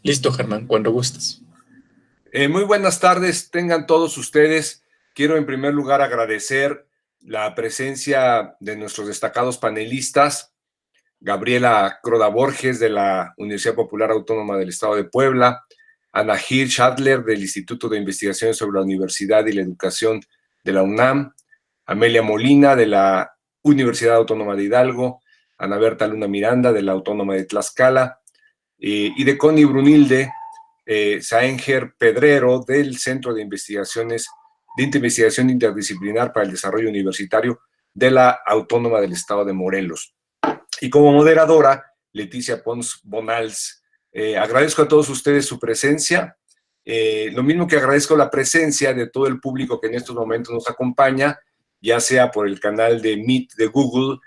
Listo, Germán, cuando gustes. Muy buenas tardes, tengan todos ustedes. Quiero en primer lugar agradecer la presencia de nuestros destacados panelistas, Gabriela Croda Borges de la Universidad Popular Autónoma del Estado de Puebla, Ana Hirsch Adler del Instituto de Investigaciones sobre la Universidad y la Educación de la UNAM, Amelia Molina de la Universidad Autónoma de Hidalgo, Ana Berta Luna Miranda de la Autónoma de Tlaxcala, y de Connie Brunilde Saenger Pedrero del Centro de Investigación Interdisciplinar para el Desarrollo Universitario de la Autónoma del Estado de Morelos. Y como moderadora, Leticia Pons Bonals. Agradezco a todos ustedes su presencia. Lo mismo que agradezco la presencia de todo el público que en estos momentos nos acompaña, ya sea por el canal de Meet de Google,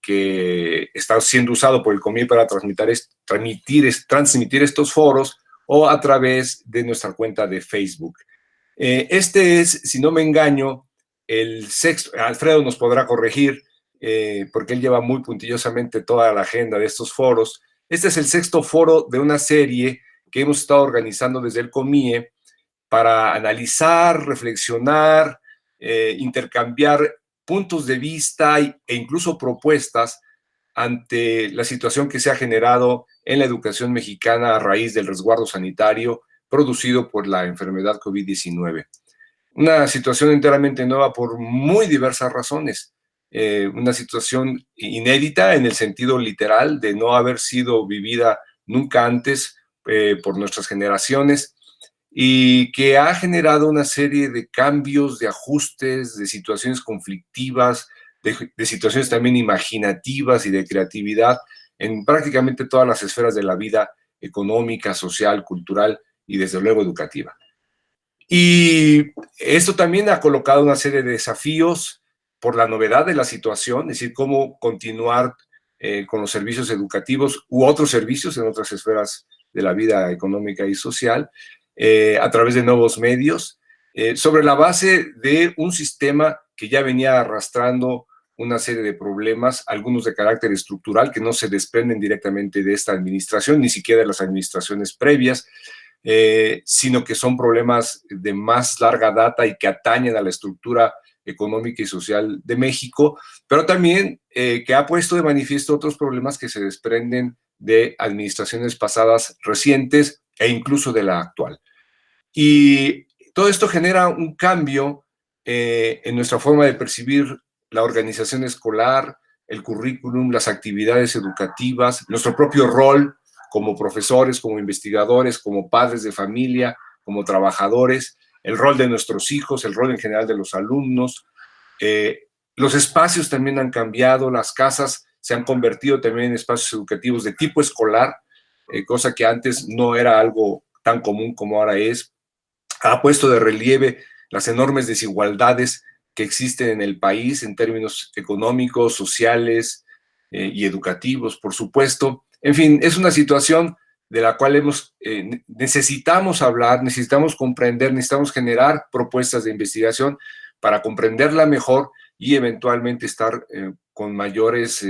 que está siendo usado por el COMIE para transmitir estos foros, o a través de nuestra cuenta de Facebook. Este es, si no me engaño, el sexto. Alfredo nos podrá corregir, porque él lleva muy puntillosamente toda la agenda de estos foros. Este es el sexto foro de una serie que hemos estado organizando desde el COMIE para analizar, reflexionar, intercambiar puntos de vista e incluso propuestas ante la situación que se ha generado en la educación mexicana a raíz del resguardo sanitario producido por la enfermedad COVID-19. Una situación enteramente nueva por muy diversas razones. Una situación inédita en el sentido literal de no haber sido vivida nunca antes por nuestras generaciones, y que ha generado una serie de cambios, de ajustes, de situaciones conflictivas, de situaciones también imaginativas y de creatividad en prácticamente todas las esferas de la vida económica, social, cultural y desde luego educativa. Y esto también ha colocado una serie de desafíos por la novedad de la situación, es decir, cómo continuar con los servicios educativos u otros servicios en otras esferas de la vida económica y social, a través de nuevos medios, sobre la base de un sistema que ya venía arrastrando una serie de problemas, algunos de carácter estructural que no se desprenden directamente de esta administración, ni siquiera de las administraciones previas, sino que son problemas de más larga data y que atañen a la estructura económica y social de México, pero también que ha puesto de manifiesto otros problemas que se desprenden de administraciones pasadas recientes e incluso de la actual. Y todo esto genera un cambio en nuestra forma de percibir la organización escolar, el currículum, las actividades educativas, nuestro propio rol como profesores, como investigadores, como padres de familia, como trabajadores, el rol de nuestros hijos, el rol en general de los alumnos. Los espacios también han cambiado, las casas se han convertido también en espacios educativos de tipo escolar, cosa que antes no era algo tan común como ahora es. Ha puesto de relieve las enormes desigualdades que existen en el país en términos económicos, sociales y educativos, por supuesto. En fin, es una situación de la cual necesitamos hablar, necesitamos comprender, necesitamos generar propuestas de investigación para comprenderla mejor y eventualmente estar con mayores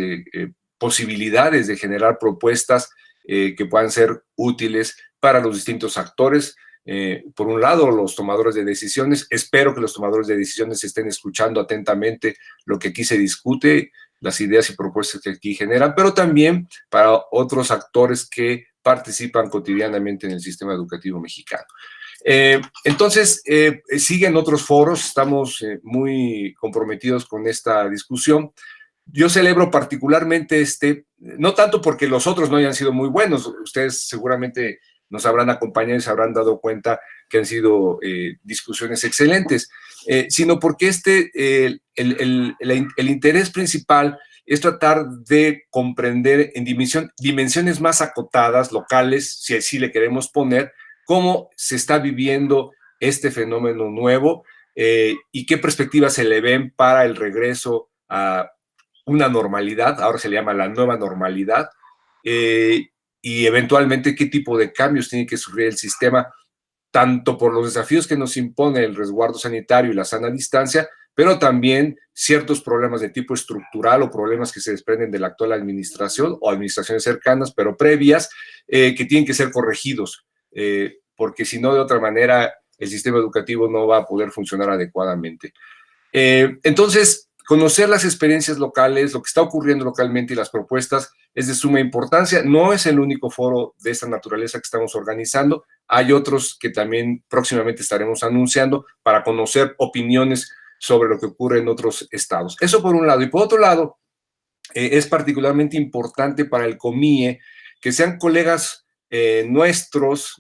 posibilidades de generar propuestas que puedan ser útiles para los distintos actores. Por un lado, los tomadores de decisiones. Espero que los tomadores de decisiones estén escuchando atentamente lo que aquí se discute, las ideas y propuestas que aquí generan, pero también para otros actores que participan cotidianamente en el sistema educativo mexicano. Entonces, siguen otros foros, estamos muy comprometidos con esta discusión. Yo celebro particularmente no tanto porque los otros no hayan sido muy buenos, ustedes seguramente nos habrán acompañado y se habrán dado cuenta que han sido discusiones excelentes, sino porque el interés principal es tratar de comprender en dimensiones más acotadas, locales, si así le queremos poner, cómo se está viviendo este fenómeno nuevo y qué perspectivas se le ven para el regreso a una normalidad, ahora se le llama la nueva normalidad, y eventualmente qué tipo de cambios tiene que sufrir el sistema, tanto por los desafíos que nos impone el resguardo sanitario y la sana distancia, pero también ciertos problemas de tipo estructural o problemas que se desprenden de la actual administración o administraciones cercanas, pero previas, que tienen que ser corregidos, porque si no, de otra manera, el sistema educativo no va a poder funcionar adecuadamente. Entonces, conocer las experiencias locales, lo que está ocurriendo localmente y las propuestas es de suma importancia. No es el único foro de esta naturaleza que estamos organizando. Hay otros que también próximamente estaremos anunciando para conocer opiniones sobre lo que ocurre en otros estados. Eso por un lado. Y por otro lado, es particularmente importante para el COMIE que sean colegas nuestras,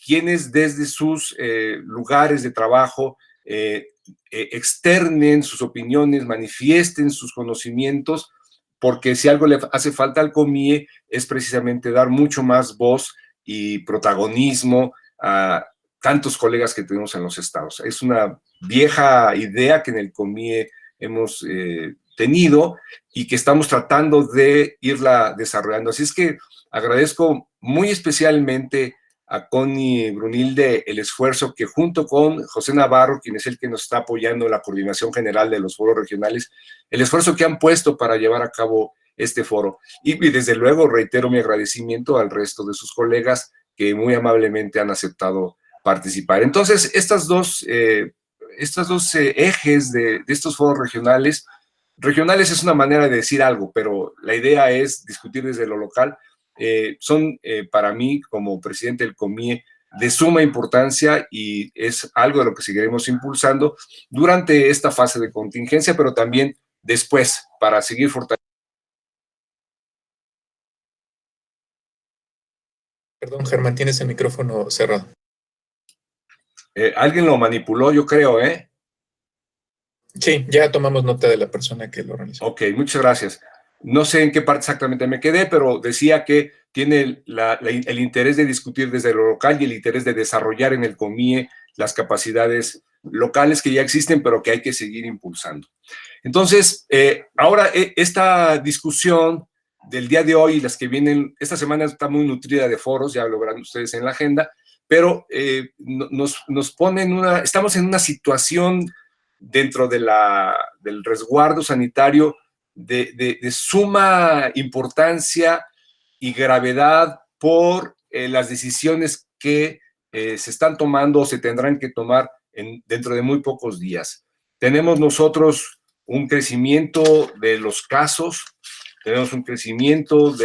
quienes desde sus lugares de trabajo externen sus opiniones, manifiesten sus conocimientos, porque si algo le hace falta al COMIE es precisamente dar mucho más voz y protagonismo a tantos colegas que tenemos en los estados. Es una vieja idea que en el COMIE hemos tenido y que estamos tratando de irla desarrollando. Así es que agradezco muy especialmente a Connie Brunilde el esfuerzo que junto con José Navarro, quien es el que nos está apoyando en la coordinación general de los foros regionales, el esfuerzo que han puesto para llevar a cabo este foro. Y desde luego reitero mi agradecimiento al resto de sus colegas que muy amablemente han aceptado participar. Entonces, estos dos ejes de estos foros regionales es una manera de decir algo, pero la idea es discutir desde lo local. Son para mí, como presidente del COMIE, de suma importancia y es algo de lo que seguiremos impulsando durante esta fase de contingencia, pero también después, para seguir fortaleciendo. Perdón, Germán, tienes el micrófono cerrado. Alguien lo manipuló, yo creo, ¿eh? Sí, ya tomamos nota de la persona que lo realizó. Ok, muchas gracias. No sé en qué parte exactamente me quedé, pero decía que tiene el interés de discutir desde lo local y el interés de desarrollar en el COMIE las capacidades locales que ya existen, pero que hay que seguir impulsando. Entonces, ahora esta discusión del día de hoy y las que vienen, esta semana está muy nutrida de foros, ya lo verán ustedes en la agenda, pero nos pone estamos en una situación dentro del resguardo sanitario de suma importancia y gravedad por las decisiones que se están tomando o se tendrán que tomar dentro de muy pocos días. Tenemos nosotros un crecimiento de los casos, tenemos un crecimiento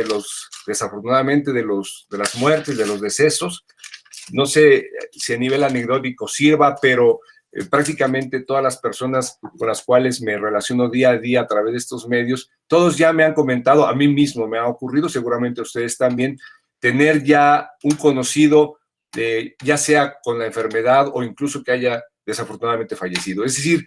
desafortunadamente, de las muertes, de los decesos. No sé si a nivel anecdótico sirva, pero prácticamente todas las personas con las cuales me relaciono día a día a través de estos medios, todos ya me han comentado, a mí mismo me ha ocurrido, seguramente a ustedes también, tener ya un conocido, ya sea con la enfermedad o incluso que haya desafortunadamente fallecido. Es decir,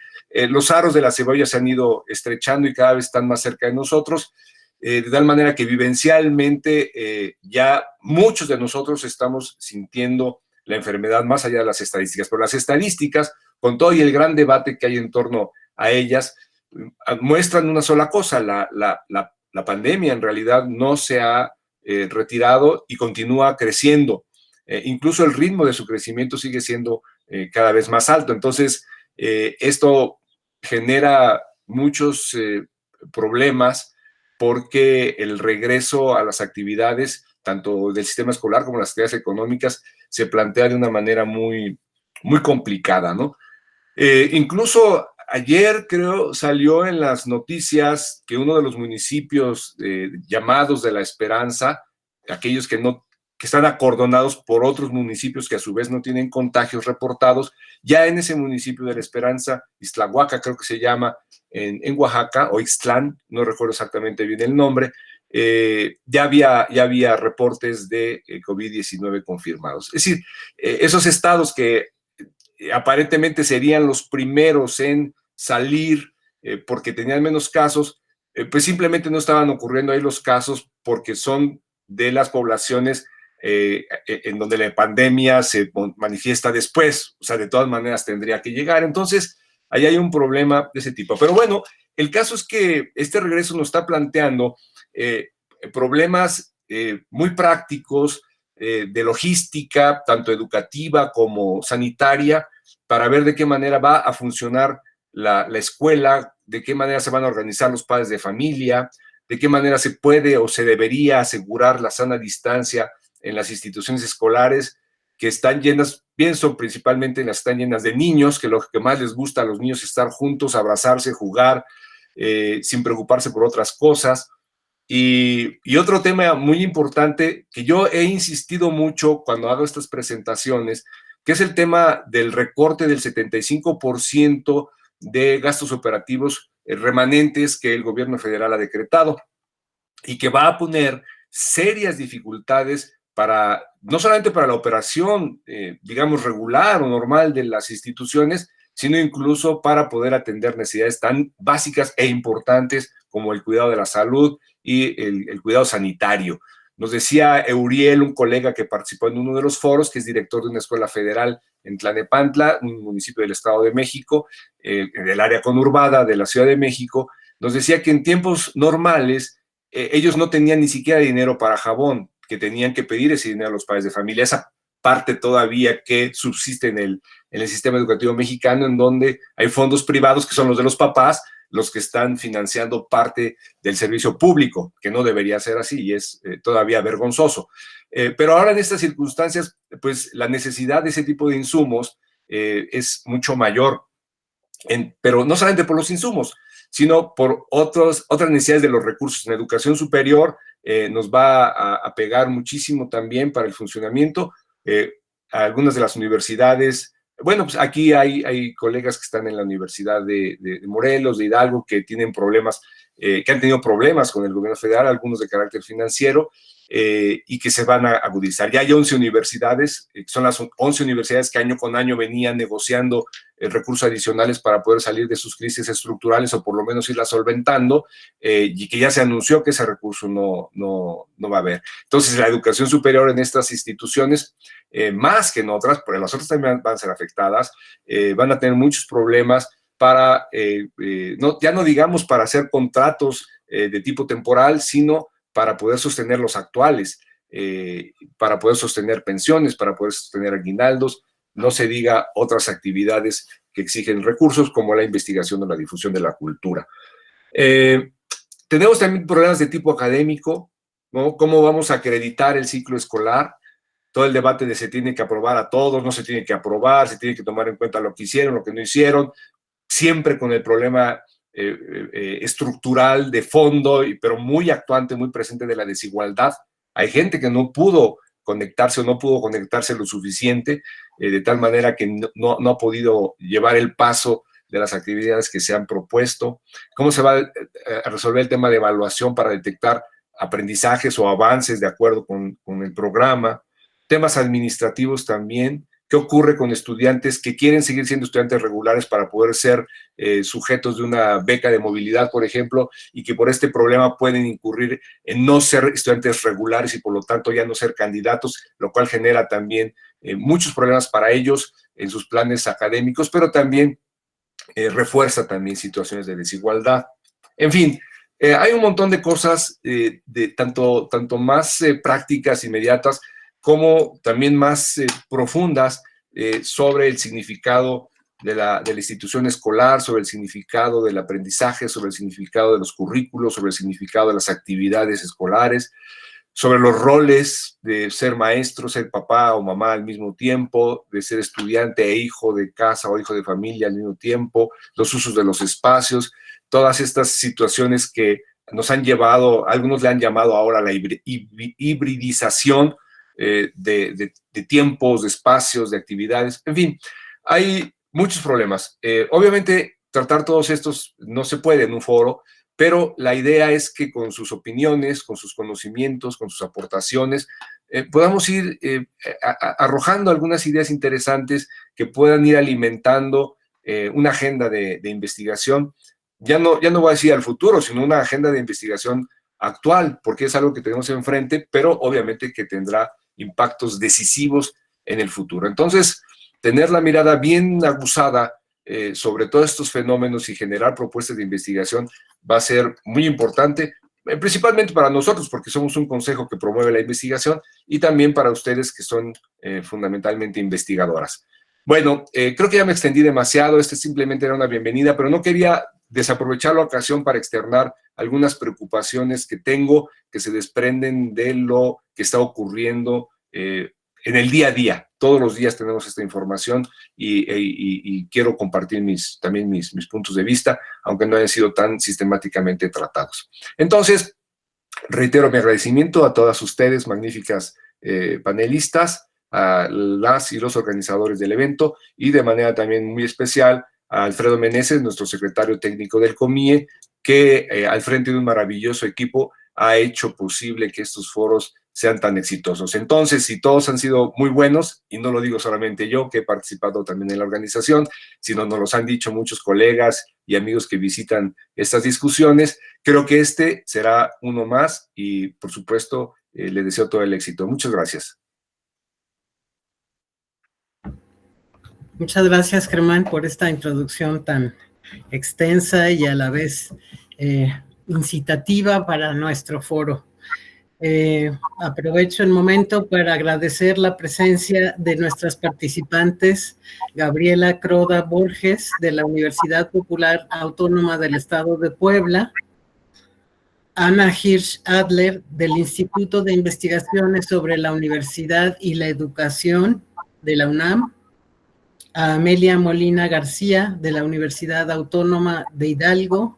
los aros de la cebolla se han ido estrechando y cada vez están más cerca de nosotros, de tal manera que vivencialmente ya muchos de nosotros estamos sintiendo la enfermedad más allá de las estadísticas, pero las estadísticas, con todo y el gran debate que hay en torno a ellas, muestran una sola cosa: la pandemia en realidad no se ha retirado y continúa creciendo. Incluso el ritmo de su crecimiento sigue siendo cada vez más alto. Entonces, esto genera muchos problemas porque el regreso a las actividades, tanto del sistema escolar como las actividades económicas, se plantea de una manera muy, muy complicada, ¿no? Incluso ayer, creo, salió en las noticias que uno de los municipios llamados de La Esperanza, aquellos que están acordonados por otros municipios que a su vez no tienen contagios reportados, ya en ese municipio de La Esperanza, Ixtlahuaca creo que se llama, en Oaxaca, o Ixtlán, no recuerdo exactamente bien el nombre, ya había reportes de COVID-19 confirmados. Es decir, esos estados que aparentemente serían los primeros en salir porque tenían menos casos, pues simplemente no estaban ocurriendo ahí los casos porque son de las poblaciones en donde la pandemia se manifiesta después, o sea, de todas maneras tendría que llegar. Entonces, ahí hay un problema de ese tipo. Pero bueno, el caso es que este regreso nos está planteando problemas muy prácticos de logística, tanto educativa como sanitaria, para ver de qué manera va a funcionar la escuela, de qué manera se van a organizar los padres de familia, de qué manera se puede o se debería asegurar la sana distancia en las instituciones escolares que están llenas, pienso principalmente en las que están llenas de niños, que lo que más les gusta a los niños es estar juntos, abrazarse, jugar, sin preocuparse por otras cosas. Y otro tema muy importante que yo he insistido mucho cuando hago estas presentaciones, que es el tema del recorte del 75% de gastos operativos remanentes que el gobierno federal ha decretado y que va a poner serias dificultades para, no solamente para la operación, digamos, regular o normal de las instituciones, sino incluso para poder atender necesidades tan básicas e importantes como el cuidado de la salud y el cuidado sanitario. Nos decía Euriel, un colega que participó en uno de los foros, que es director de una escuela federal en Tlanepantla, un municipio del Estado de México, del área conurbada de la Ciudad de México, nos decía que en tiempos normales ellos no tenían ni siquiera dinero para jabón, que tenían que pedir ese dinero a los padres de familia. Esa parte todavía que subsiste en el sistema educativo mexicano, en donde hay fondos privados que son los de los papás, los que están financiando parte del servicio público, que no debería ser así y es todavía vergonzoso. Pero ahora en estas circunstancias, pues la necesidad de ese tipo de insumos es mucho mayor, pero no solamente por los insumos, sino por otras necesidades de los recursos. En educación superior nos va a pegar muchísimo también para el funcionamiento. Algunas de las universidades, bueno, pues aquí hay colegas que están en la Universidad de Morelos, de Hidalgo, que tienen problemas, que han tenido problemas con el gobierno federal, algunos de carácter financiero, y que se van a agudizar. Ya hay 11 universidades, son las 11 universidades que año con año venían negociando recursos adicionales para poder salir de sus crisis estructurales o por lo menos irlas solventando, y que ya se anunció que ese recurso no va a haber. Entonces, la educación superior en estas instituciones, más que en otras, porque las otras también van a ser afectadas, van a tener muchos problemas para, ya no digamos para hacer contratos de tipo temporal, sino para poder sostener los actuales, para poder sostener pensiones, para poder sostener aguinaldos, no se diga otras actividades que exigen recursos como la investigación o la difusión de la cultura. Tenemos también problemas de tipo académico, ¿no? ¿Cómo vamos a acreditar el ciclo escolar? Todo el debate de se tiene que aprobar a todos, no se tiene que aprobar, se tiene que tomar en cuenta lo que hicieron, lo que no hicieron, siempre con el problema estructural de fondo, pero muy actuante, muy presente de la desigualdad. Hay gente que no pudo conectarse o no pudo conectarse lo suficiente, de tal manera que no ha podido llevar el paso de las actividades que se han propuesto. ¿Cómo se va a resolver el tema de evaluación para detectar aprendizajes o avances de acuerdo con el programa? Temas administrativos también. ¿Qué ocurre con estudiantes que quieren seguir siendo estudiantes regulares para poder ser sujetos de una beca de movilidad, por ejemplo, y que por este problema pueden incurrir en no ser estudiantes regulares y por lo tanto ya no ser candidatos, lo cual genera también muchos problemas para ellos en sus planes académicos, pero también refuerza también situaciones de desigualdad? En fin, hay un montón de cosas de tanto más prácticas, inmediatas, como también más profundas sobre el significado de la institución escolar, sobre el significado del aprendizaje, sobre el significado de los currículos, sobre el significado de las actividades escolares, sobre los roles de ser maestro, ser papá o mamá al mismo tiempo, de ser estudiante e hijo de casa o hijo de familia al mismo tiempo, los usos de los espacios, todas estas situaciones que nos han llevado, algunos le han llamado ahora la hibridización de tiempos, de espacios, de actividades. En fin, hay muchos problemas. Obviamente, tratar todos estos no se puede en un foro, pero la idea es que con sus opiniones, con sus conocimientos, con sus aportaciones, podamos ir arrojando algunas ideas interesantes que puedan ir alimentando una agenda de investigación. Ya no voy a decir al futuro, sino una agenda de investigación actual, porque es algo que tenemos enfrente, pero obviamente que tendrá impactos decisivos en el futuro. Entonces, tener la mirada bien aguzada sobre todos estos fenómenos y generar propuestas de investigación va a ser muy importante, principalmente para nosotros, porque somos un consejo que promueve la investigación, y también para ustedes que son fundamentalmente investigadoras. Bueno, creo que ya me extendí demasiado. Simplemente era una bienvenida, pero no quería desaprovechar la ocasión para externar algunas preocupaciones que tengo, que se desprenden de lo que está ocurriendo en el día a día. Todos los días tenemos esta información y quiero compartir también mis puntos de vista, aunque no hayan sido tan sistemáticamente tratados. Entonces, reitero mi agradecimiento a todas ustedes, magníficas panelistas, a las y los organizadores del evento, y de manera también muy especial a Alfredo Meneses, nuestro secretario técnico del COMIE, que al frente de un maravilloso equipo ha hecho posible que estos foros sean tan exitosos. Entonces, si todos han sido muy buenos, y no lo digo solamente yo, que he participado también en la organización, sino nos los han dicho muchos colegas y amigos que visitan estas discusiones, creo que este será uno más y, por supuesto, le deseo todo el éxito. Muchas gracias. Muchas gracias, Germán, por esta introducción tan extensa y a la vez incitativa para nuestro foro. Aprovecho el momento para agradecer la presencia de nuestras participantes, Gabriela Croda Borges, de la Universidad Popular Autónoma del Estado de Puebla, Ana Hirsch Adler, del Instituto de Investigaciones sobre la Universidad y la Educación de la UNAM, a Amelia Molina García, de la Universidad Autónoma de Hidalgo,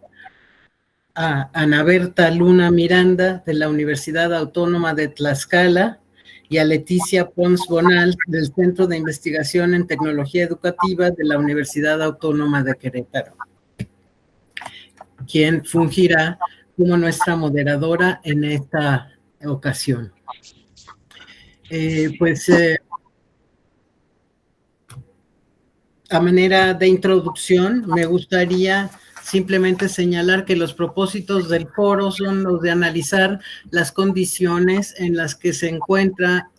a Ana Berta Luna Miranda, de la Universidad Autónoma de Tlaxcala, y a Leticia Pons Bonal, del Centro de Investigación en Tecnología Educativa de la Universidad Autónoma de Querétaro, quien fungirá como nuestra moderadora en esta ocasión. A manera de introducción, me gustaría simplemente señalar que los propósitos del foro son los de analizar las condiciones en las que se encuentra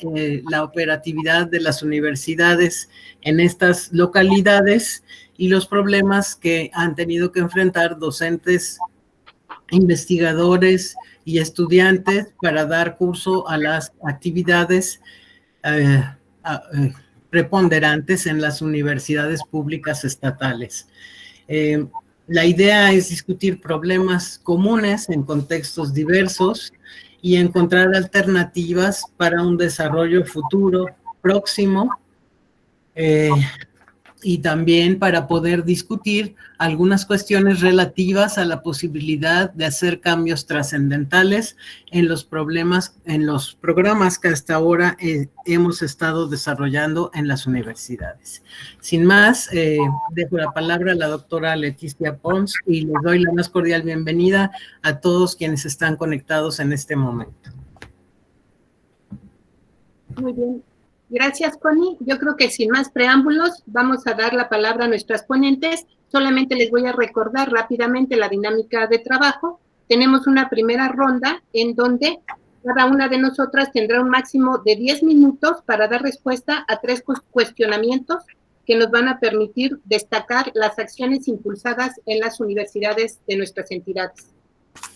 la operatividad de las universidades en estas localidades y los problemas que han tenido que enfrentar docentes, investigadores y estudiantes para dar curso a las actividades preponderantes en las universidades públicas estatales. La idea es discutir problemas comunes en contextos diversos y encontrar alternativas para un desarrollo futuro próximo, y también para poder discutir algunas cuestiones relativas a la posibilidad de hacer cambios trascendentales en los programas que hasta ahora hemos estado desarrollando en las universidades. Sin más, dejo la palabra a la doctora Leticia Pons y les doy la más cordial bienvenida a todos quienes están conectados en este momento. Muy bien. Gracias, Connie. Yo creo que sin más preámbulos vamos a dar la palabra a nuestras ponentes. Solamente les voy a recordar rápidamente la dinámica de trabajo. Tenemos una primera ronda en donde cada una de nosotras tendrá un máximo de 10 minutos para dar respuesta a 3 cuestionamientos que nos van a permitir destacar las acciones impulsadas en las universidades de nuestras entidades.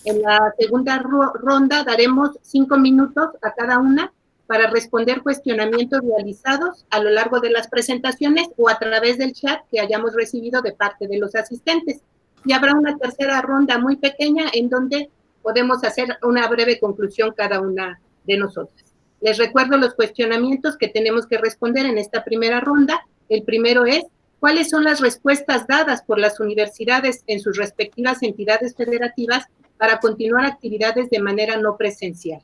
En la segunda ronda daremos 5 minutos a cada una para responder cuestionamientos realizados a lo largo de las presentaciones o a través del chat que hayamos recibido de parte de los asistentes. Y habrá una tercera ronda muy pequeña en donde podemos hacer una breve conclusión cada una de nosotras. Les recuerdo los cuestionamientos que tenemos que responder en esta primera ronda. El primero es, ¿cuáles son las respuestas dadas por las universidades en sus respectivas entidades federativas para continuar actividades de manera no presencial?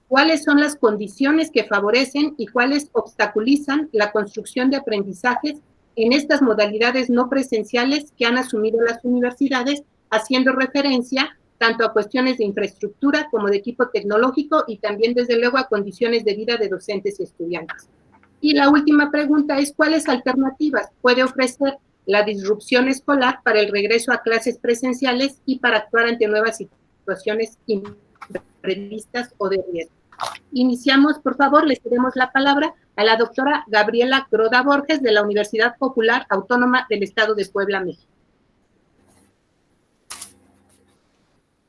¿Cuáles son las condiciones que favorecen y cuáles obstaculizan la construcción de aprendizajes en estas modalidades no presenciales que han asumido las universidades, haciendo referencia tanto a cuestiones de infraestructura como de equipo tecnológico y también, desde luego, a condiciones de vida de docentes y estudiantes? Y la última pregunta es, ¿cuáles alternativas puede ofrecer la disrupción escolar para el regreso a clases presenciales y para actuar ante nuevas situaciones imprevistas o de riesgo? Iniciamos, por favor, le cedemos la palabra a la doctora Gabriela Croda Borges de la Universidad Popular Autónoma del Estado de Puebla, México.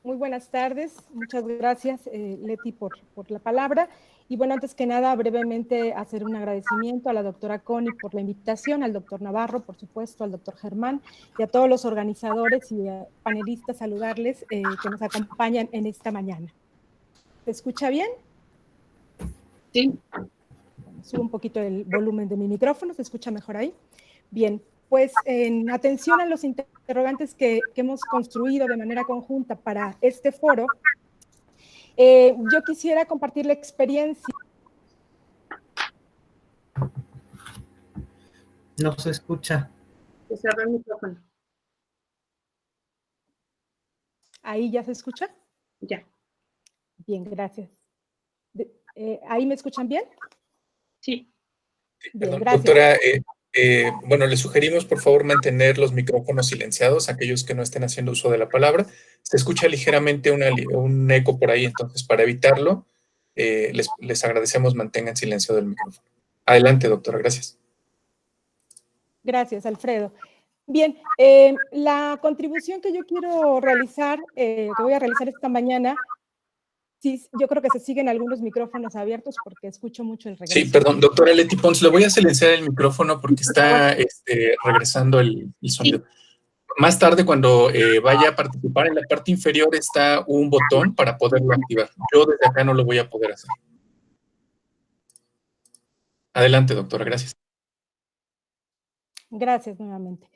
Muy buenas tardes, muchas gracias Leti por la palabra. Y bueno, antes que nada, brevemente hacer un agradecimiento a la doctora Connie por la invitación, al doctor Navarro, por supuesto, al doctor Germán y a todos los organizadores y panelistas, saludarles que nos acompañan en esta mañana. ¿Se escucha bien? Sí. Bueno, subo un poquito el volumen de mi micrófono, ¿se escucha mejor ahí? Bien, pues en atención a los interrogantes que hemos construido de manera conjunta para este foro, yo quisiera compartir la experiencia. No se escucha. Se cerró el micrófono. ¿Ahí ya se escucha? Ya. Bien, gracias. ¿Ahí me escuchan bien? Sí. Bien, Perdón, gracias. doctora, bueno, le sugerimos por favor mantener los micrófonos silenciados, aquellos que no estén haciendo uso de la palabra. Se escucha ligeramente un eco por ahí, entonces para evitarlo, les agradecemos mantengan silenciado el micrófono. Adelante, doctora, gracias. Gracias, Alfredo. Bien, la contribución que yo quiero realizar, que voy a realizar esta mañana, sí, yo creo que se siguen algunos micrófonos abiertos porque escucho mucho el regreso. Sí, perdón, doctora Leti Pons, le voy a silenciar el micrófono porque está regresando el sonido. Más tarde, cuando vaya a participar, en la parte inferior está un botón para poderlo activar. Yo desde acá no lo voy a poder hacer. Adelante, doctora, gracias. Gracias nuevamente.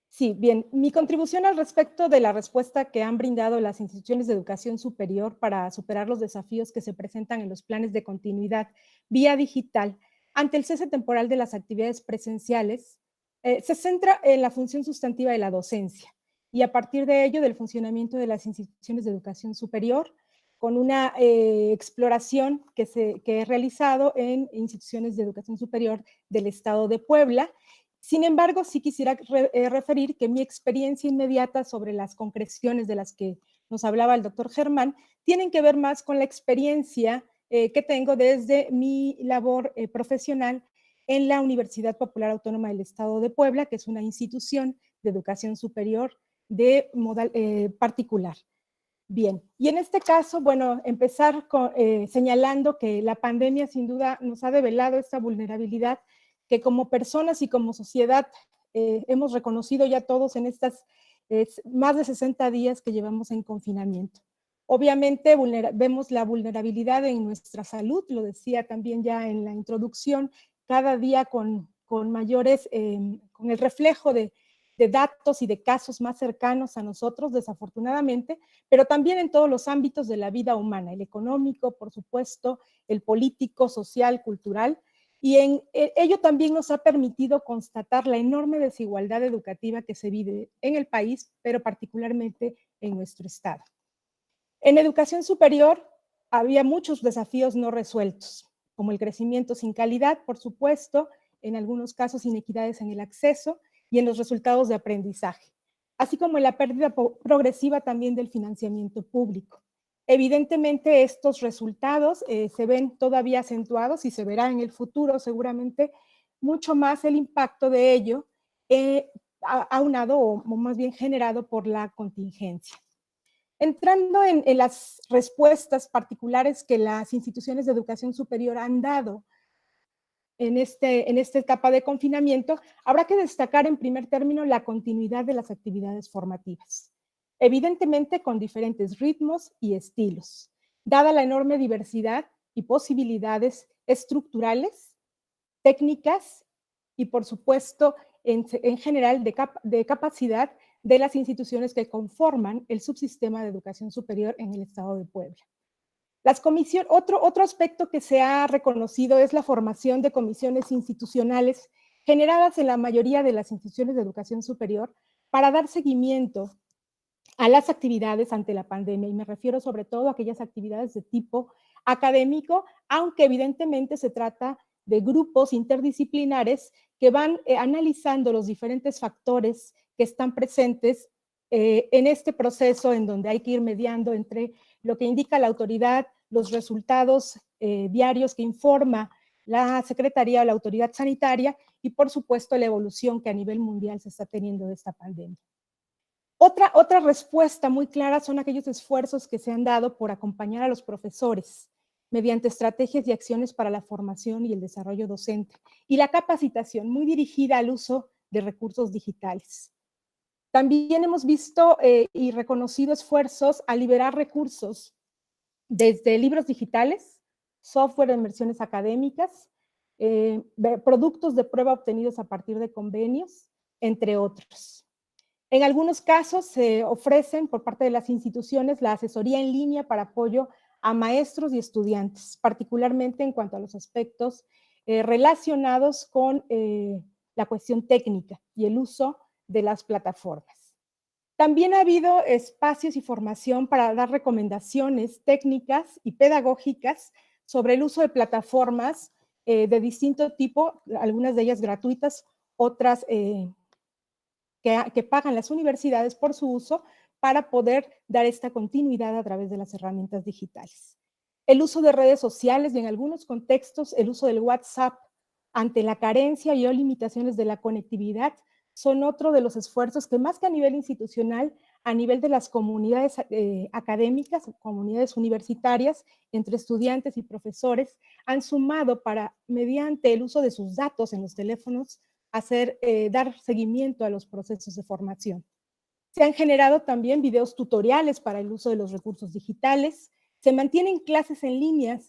Sí, bien, mi contribución al respecto de la respuesta que han brindado las instituciones de educación superior para superar los desafíos que se presentan en los planes de continuidad vía digital ante el cese temporal de las actividades presenciales, se centra en la función sustantiva de la docencia y a partir de ello del funcionamiento de las instituciones de educación superior con una exploración que he realizado en instituciones de educación superior del Estado de Puebla. Sin embargo, sí quisiera referir que mi experiencia inmediata sobre las concreciones de las que nos hablaba el doctor Germán tienen que ver más con la experiencia que tengo desde mi labor profesional en la Universidad Popular Autónoma del Estado de Puebla, que es una institución de educación superior de modal particular. Bien, y en este caso, bueno, empezar señalando que la pandemia sin duda nos ha develado esta vulnerabilidad que como personas y como sociedad hemos reconocido ya todos en estas más de 60 días que llevamos en confinamiento. Obviamente vemos la vulnerabilidad en nuestra salud, lo decía también ya en la introducción, cada día con mayores, con el reflejo de datos y de casos más cercanos a nosotros, desafortunadamente, pero también en todos los ámbitos de la vida humana, el económico, por supuesto, el político, social, cultural, y ello también nos ha permitido constatar la enorme desigualdad educativa que se vive en el país, pero particularmente en nuestro estado. En educación superior había muchos desafíos no resueltos, como el crecimiento sin calidad, por supuesto, en algunos casos inequidades en el acceso y en los resultados de aprendizaje, así como en la pérdida progresiva también del financiamiento público. Evidentemente estos resultados se ven todavía acentuados y se verá en el futuro seguramente mucho más el impacto de ello aunado o más bien generado por la contingencia. Entrando en las respuestas particulares que las instituciones de educación superior han dado en esta etapa de confinamiento, habrá que destacar en primer término la continuidad de las actividades formativas, evidentemente con diferentes ritmos y estilos, dada la enorme diversidad y posibilidades estructurales, técnicas y por supuesto en general de capacidad de las instituciones que conforman el subsistema de educación superior en el estado de Puebla. Otro aspecto que se ha reconocido es la formación de comisiones institucionales generadas en la mayoría de las instituciones de educación superior para dar seguimiento a las actividades ante la pandemia, y me refiero sobre todo a aquellas actividades de tipo académico, aunque evidentemente se trata de grupos interdisciplinares que van analizando los diferentes factores que están presentes en este proceso en donde hay que ir mediando entre lo que indica la autoridad, los resultados diarios que informa la Secretaría o la Autoridad Sanitaria y por supuesto la evolución que a nivel mundial se está teniendo de esta pandemia. Otra respuesta muy clara son aquellos esfuerzos que se han dado por acompañar a los profesores mediante estrategias y acciones para la formación y el desarrollo docente, y la capacitación muy dirigida al uso de recursos digitales. También hemos visto y reconocido esfuerzos a liberar recursos desde libros digitales, software de versiones académicas, productos de prueba obtenidos a partir de convenios, entre otros. En algunos casos se ofrecen por parte de las instituciones la asesoría en línea para apoyo a maestros y estudiantes, particularmente en cuanto a los aspectos relacionados con la cuestión técnica y el uso de las plataformas. También ha habido espacios y formación para dar recomendaciones técnicas y pedagógicas sobre el uso de plataformas de distinto tipo, algunas de ellas gratuitas, otras que pagan las universidades por su uso, para poder dar esta continuidad a través de las herramientas digitales. El uso de redes sociales y en algunos contextos el uso del WhatsApp ante la carencia y o limitaciones de la conectividad son otro de los esfuerzos que más que a nivel institucional, a nivel de las comunidades académicas, comunidades universitarias, entre estudiantes y profesores, han sumado para, mediante el uso de sus datos en los teléfonos, dar seguimiento a los procesos de formación. Se han generado también videos tutoriales para el uso de los recursos digitales, se mantienen clases en línea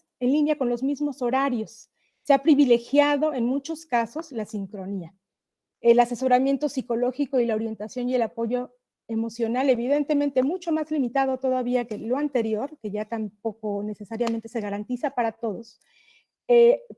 con los mismos horarios, se ha privilegiado en muchos casos la sincronía. El asesoramiento psicológico y la orientación y el apoyo emocional, evidentemente mucho más limitado todavía que lo anterior, que ya tampoco necesariamente se garantiza para todos,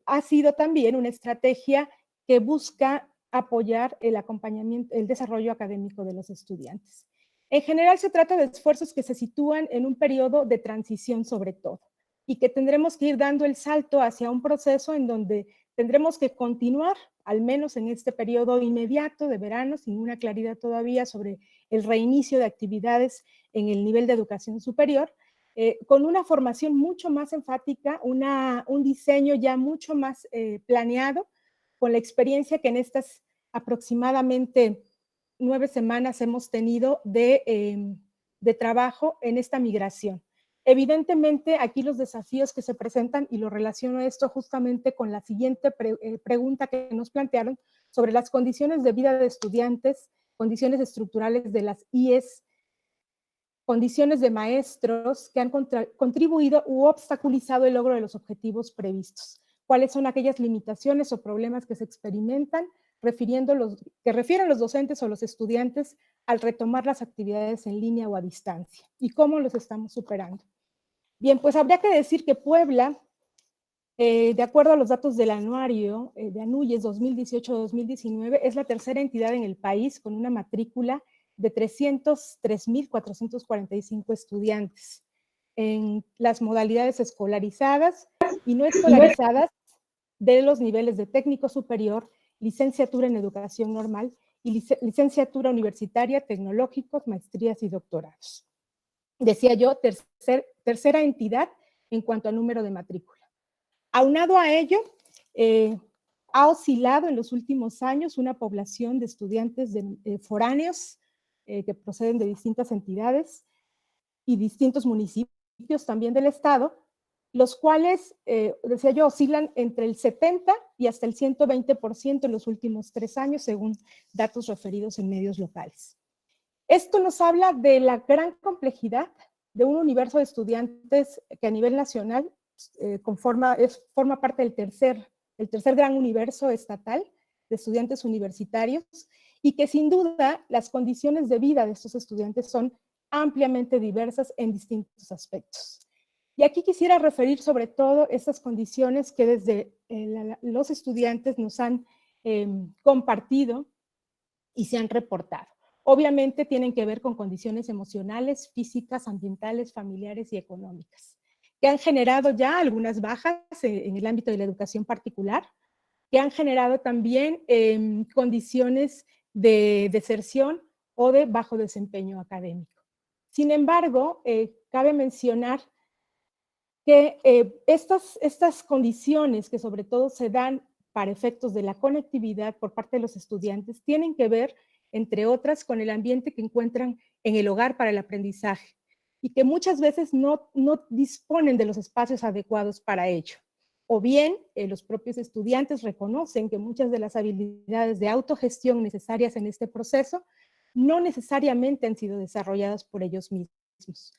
ha sido también una estrategia que busca apoyar el acompañamiento, el desarrollo académico de los estudiantes. En general se trata de esfuerzos que se sitúan en un periodo de transición sobre todo y que tendremos que ir dando el salto hacia un proceso en donde tendremos que continuar, al menos en este periodo inmediato de verano, sin una claridad todavía sobre el reinicio de actividades en el nivel de educación superior, con una formación mucho más enfática, un diseño ya mucho más planeado, con la experiencia que en estas aproximadamente 9 semanas hemos tenido de trabajo en esta migración. Evidentemente, aquí los desafíos que se presentan, y lo relaciono esto justamente con la siguiente pregunta que nos plantearon sobre las condiciones de vida de estudiantes, condiciones estructurales de las IES, condiciones de maestros que han contribuido u obstaculizado el logro de los objetivos previstos. ¿Cuáles son aquellas limitaciones o problemas que se experimentan que refieren los docentes o los estudiantes al retomar las actividades en línea o a distancia? ¿Y cómo los estamos superando? Bien, pues habría que decir que Puebla, de acuerdo a los datos del anuario de ANUYES 2018-2019, es la tercera entidad en el país con una matrícula de 303,445 estudiantes en las modalidades escolarizadas y no escolarizadas de los niveles de técnico superior, licenciatura en educación normal y licenciatura universitaria, tecnológicos, maestrías y doctorados. Decía yo, tercera entidad en cuanto al número de matrícula. Aunado a ello, ha oscilado en los últimos años una población de estudiantes foráneos que proceden de distintas entidades y distintos municipios también del estado, los cuales, decía yo, oscilan entre el 70 y hasta el 120% en los últimos 3 años, según datos referidos en medios locales. Esto nos habla de la gran complejidad de un universo de estudiantes que a nivel nacional forma parte del tercer gran universo estatal de estudiantes universitarios y que sin duda las condiciones de vida de estos estudiantes son ampliamente diversas en distintos aspectos. Y aquí quisiera referir sobre todo estas condiciones que desde los estudiantes nos han compartido y se han reportado. Obviamente tienen que ver con condiciones emocionales, físicas, ambientales, familiares y económicas, que han generado ya algunas bajas en el ámbito de la educación particular, que han generado también condiciones de deserción o de bajo desempeño académico. Sin embargo, cabe mencionar que estas condiciones que sobre todo se dan para efectos de la conectividad por parte de los estudiantes tienen que ver, entre otras, con el ambiente que encuentran en el hogar para el aprendizaje y que muchas veces no disponen de los espacios adecuados para ello. O bien, los propios estudiantes reconocen que muchas de las habilidades de autogestión necesarias en este proceso no necesariamente han sido desarrolladas por ellos mismos.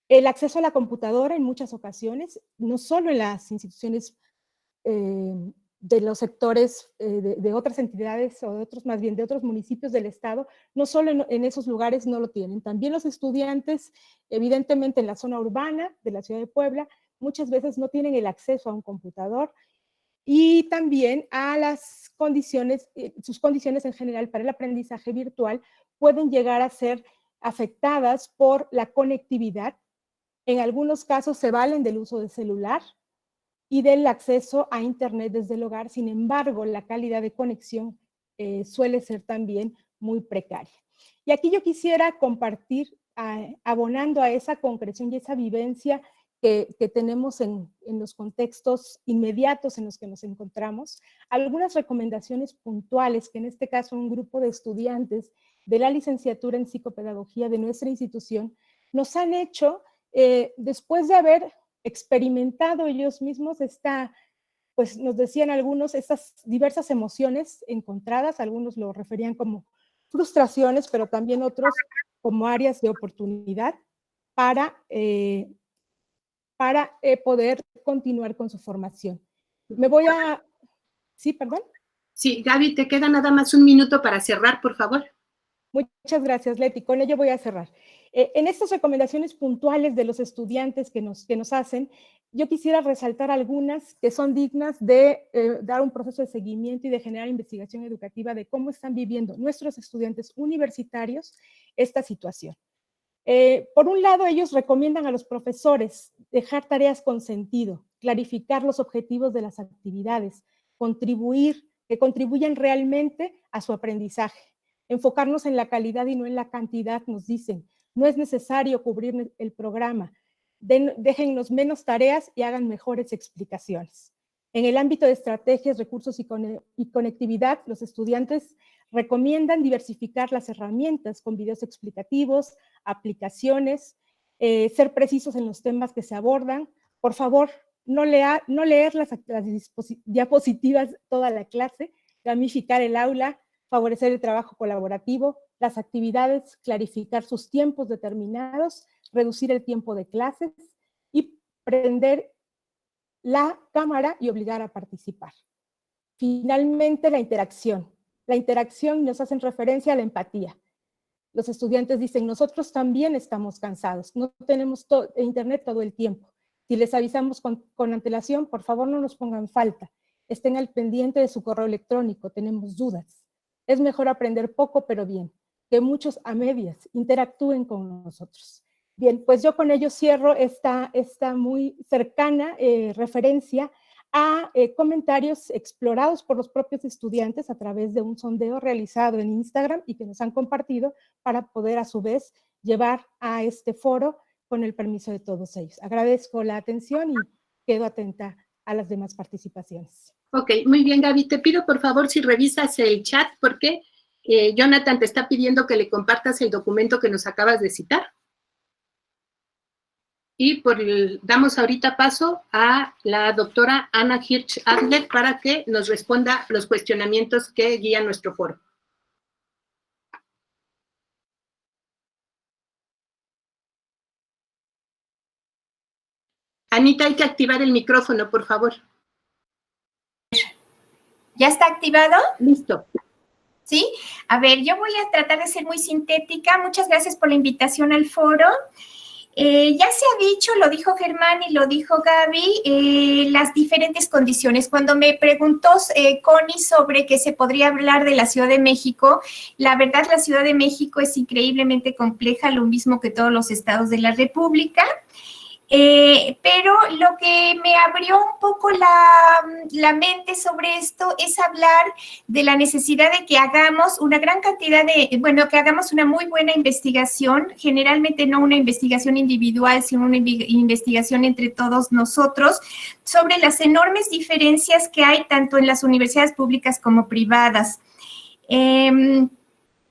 El acceso a la computadora en muchas ocasiones, no solo en las instituciones de los sectores de otras entidades o de otros, más bien de otros municipios del estado, no solo en esos lugares no lo tienen. También los estudiantes, evidentemente en la zona urbana de la ciudad de Puebla, muchas veces no tienen el acceso a un computador y también a las condiciones, sus condiciones en general para el aprendizaje virtual pueden llegar a ser afectadas por la conectividad. En algunos casos se valen del uso de celular y del acceso a internet desde el hogar. Sin embargo, la calidad de conexión suele ser también muy precaria. Y aquí yo quisiera compartir, abonando a esa concreción y esa vivencia que tenemos en los contextos inmediatos en los que nos encontramos, algunas recomendaciones puntuales que en este caso un grupo de estudiantes de la licenciatura en psicopedagogía de nuestra institución nos han hecho después de haber experimentado ellos mismos pues nos decían algunos, estas diversas emociones encontradas, algunos lo referían como frustraciones, pero también otros como áreas de oportunidad para poder continuar con su formación. ¿Sí, perdón? Sí, Gaby, te queda nada más un minuto para cerrar, por favor. Muchas gracias, Leti. Con ello voy a cerrar. En estas recomendaciones puntuales de los estudiantes que nos hacen, yo quisiera resaltar algunas que son dignas de dar un proceso de seguimiento y de generar investigación educativa de cómo están viviendo nuestros estudiantes universitarios esta situación. Por un lado, ellos recomiendan a los profesores dejar tareas con sentido, clarificar los objetivos de las actividades, que contribuyan realmente a su aprendizaje. Enfocarnos en la calidad y no en la cantidad, nos dicen. No es necesario cubrir el programa. Déjennos menos tareas y hagan mejores explicaciones. En el ámbito de estrategias, recursos y conectividad, los estudiantes recomiendan diversificar las herramientas con videos explicativos, aplicaciones, ser precisos en los temas que se abordan. Por favor, no leer las diapositivas toda la clase, gamificar el aula, favorecer el trabajo colaborativo, las actividades, clarificar sus tiempos determinados, reducir el tiempo de clases y prender la cámara y obligar a participar. Finalmente, la interacción. La interacción nos hacen referencia a la empatía. Los estudiantes dicen, nosotros también estamos cansados, no tenemos internet todo el tiempo. Si les avisamos con antelación, por favor no nos pongan falta. Estén al pendiente de su correo electrónico, tenemos dudas. Es mejor aprender poco pero bien, que muchos a medias interactúen con nosotros. Bien, pues yo con ello cierro esta muy cercana referencia a comentarios explorados por los propios estudiantes a través de un sondeo realizado en Instagram y que nos han compartido para poder a su vez llevar a este foro con el permiso de todos ellos. Agradezco la atención y quedo atenta a las demás participaciones. Ok, muy bien, Gaby. Te pido, por favor, si revisas el chat, porque Jonathan te está pidiendo que le compartas el documento que nos acabas de citar. Y damos ahorita paso a la doctora Ana Hirsch Adler para que nos responda los cuestionamientos que guían nuestro foro. Anita, hay que activar el micrófono, por favor. ¿Ya está activado? Listo. ¿Sí? A ver, yo voy a tratar de ser muy sintética. Muchas gracias por la invitación al foro. Ya se ha dicho, lo dijo Germán y lo dijo Gaby, las diferentes condiciones. Cuando me preguntó Connie sobre que se podría hablar de la Ciudad de México, la verdad la Ciudad de México es increíblemente compleja, lo mismo que todos los estados de la República. Pero lo que me abrió un poco la mente sobre esto es hablar de la necesidad de que hagamos una gran cantidad que hagamos una muy buena investigación, generalmente no una investigación individual, sino una investigación entre todos nosotros, sobre las enormes diferencias que hay tanto en las universidades públicas como privadas.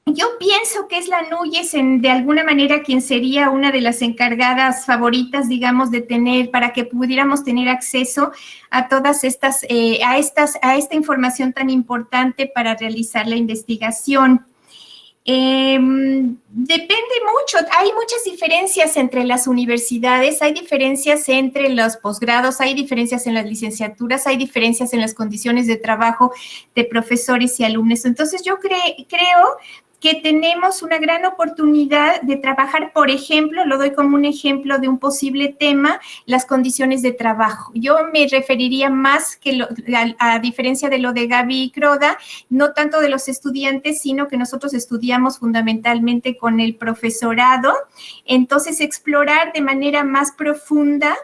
Yo pienso que es la Núñez de alguna manera quien sería una de las encargadas favoritas, digamos, de tener, para que pudiéramos tener acceso a todas estas, a esta información tan importante para realizar la investigación. Depende mucho, hay muchas diferencias entre las universidades, hay diferencias entre los posgrados, hay diferencias en las licenciaturas, hay diferencias en las condiciones de trabajo de profesores y alumnos. Entonces yo creo que tenemos una gran oportunidad de trabajar, por ejemplo, lo doy como un ejemplo de un posible tema, las condiciones de trabajo. Yo me referiría más que, a diferencia de lo de Gaby Croda, no tanto de los estudiantes, sino que nosotros estudiamos fundamentalmente con el profesorado. Entonces, explorar de manera más profunda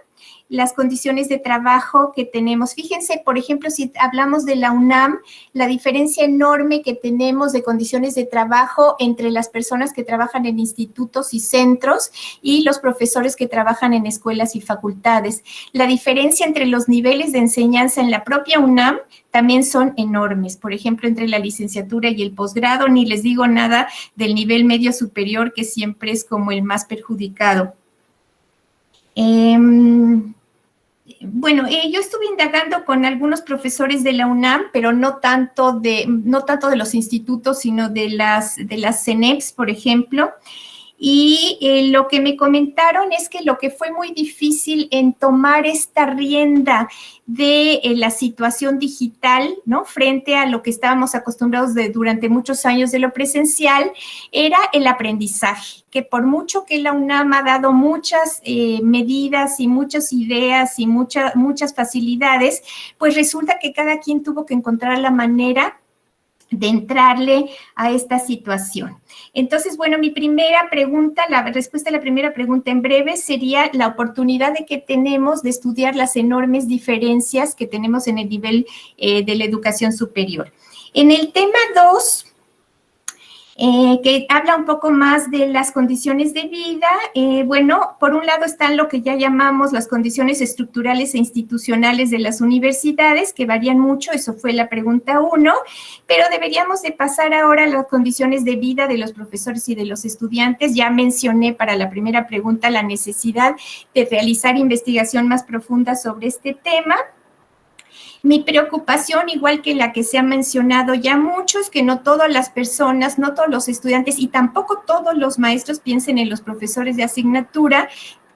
las condiciones de trabajo que tenemos. Fíjense, por ejemplo, si hablamos de la UNAM, la diferencia enorme que tenemos de condiciones de trabajo entre las personas que trabajan en institutos y centros y los profesores que trabajan en escuelas y facultades. La diferencia entre los niveles de enseñanza en la propia UNAM también son enormes. Por ejemplo, entre la licenciatura y el posgrado, ni les digo nada del nivel medio superior, que siempre es como el más perjudicado. Bueno, yo estuve indagando con algunos profesores de la UNAM, pero no tanto de los institutos, sino de las CENEPS, por ejemplo. Y lo que me comentaron es que lo que fue muy difícil en tomar esta rienda de la situación digital, ¿no? Frente a lo que estábamos acostumbrados durante muchos años de lo presencial, era el aprendizaje, que por mucho que la UNAM ha dado muchas medidas y muchas ideas y muchas facilidades, pues resulta que cada quien tuvo que encontrar la manera de entrarle a esta situación. Entonces, bueno, mi primera pregunta, la respuesta a la primera pregunta en breve sería la oportunidad de que tenemos de estudiar las enormes diferencias que tenemos en el nivel de la educación superior. En el tema 2, que habla un poco más de las condiciones de vida. Bueno, por un lado están lo que ya llamamos las condiciones estructurales e institucionales de las universidades, que varían mucho, eso fue la pregunta 1, pero deberíamos de pasar ahora a las condiciones de vida de los profesores y de los estudiantes. Ya mencioné para la primera pregunta la necesidad de realizar investigación más profunda sobre este tema. Mi preocupación, igual que la que se ha mencionado ya mucho, es que no todas las personas, no todos los estudiantes y tampoco todos los maestros, piensen en los profesores de asignatura,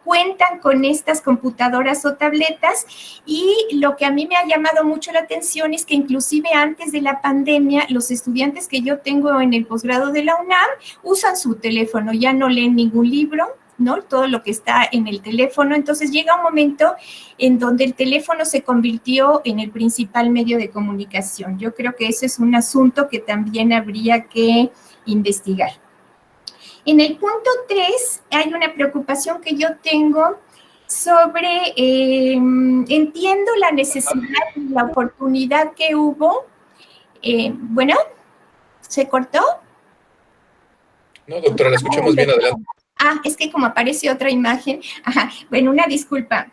cuentan con estas computadoras o tabletas, y lo que a mí me ha llamado mucho la atención es que inclusive antes de la pandemia, los estudiantes que yo tengo en el posgrado de la UNAM usan su teléfono, ya no leen ningún libro, ¿no? Todo lo que está en el teléfono. Entonces llega un momento en donde el teléfono se convirtió en el principal medio de comunicación. Yo creo que ese es un asunto que también habría que investigar. En el punto 3 hay una preocupación que yo tengo sobre, entiendo la necesidad y la oportunidad que hubo. Bueno, ¿se cortó? No, doctora, la escuchamos bien, adelante. Ah, es que como aparece otra imagen. Ajá, bueno, una disculpa.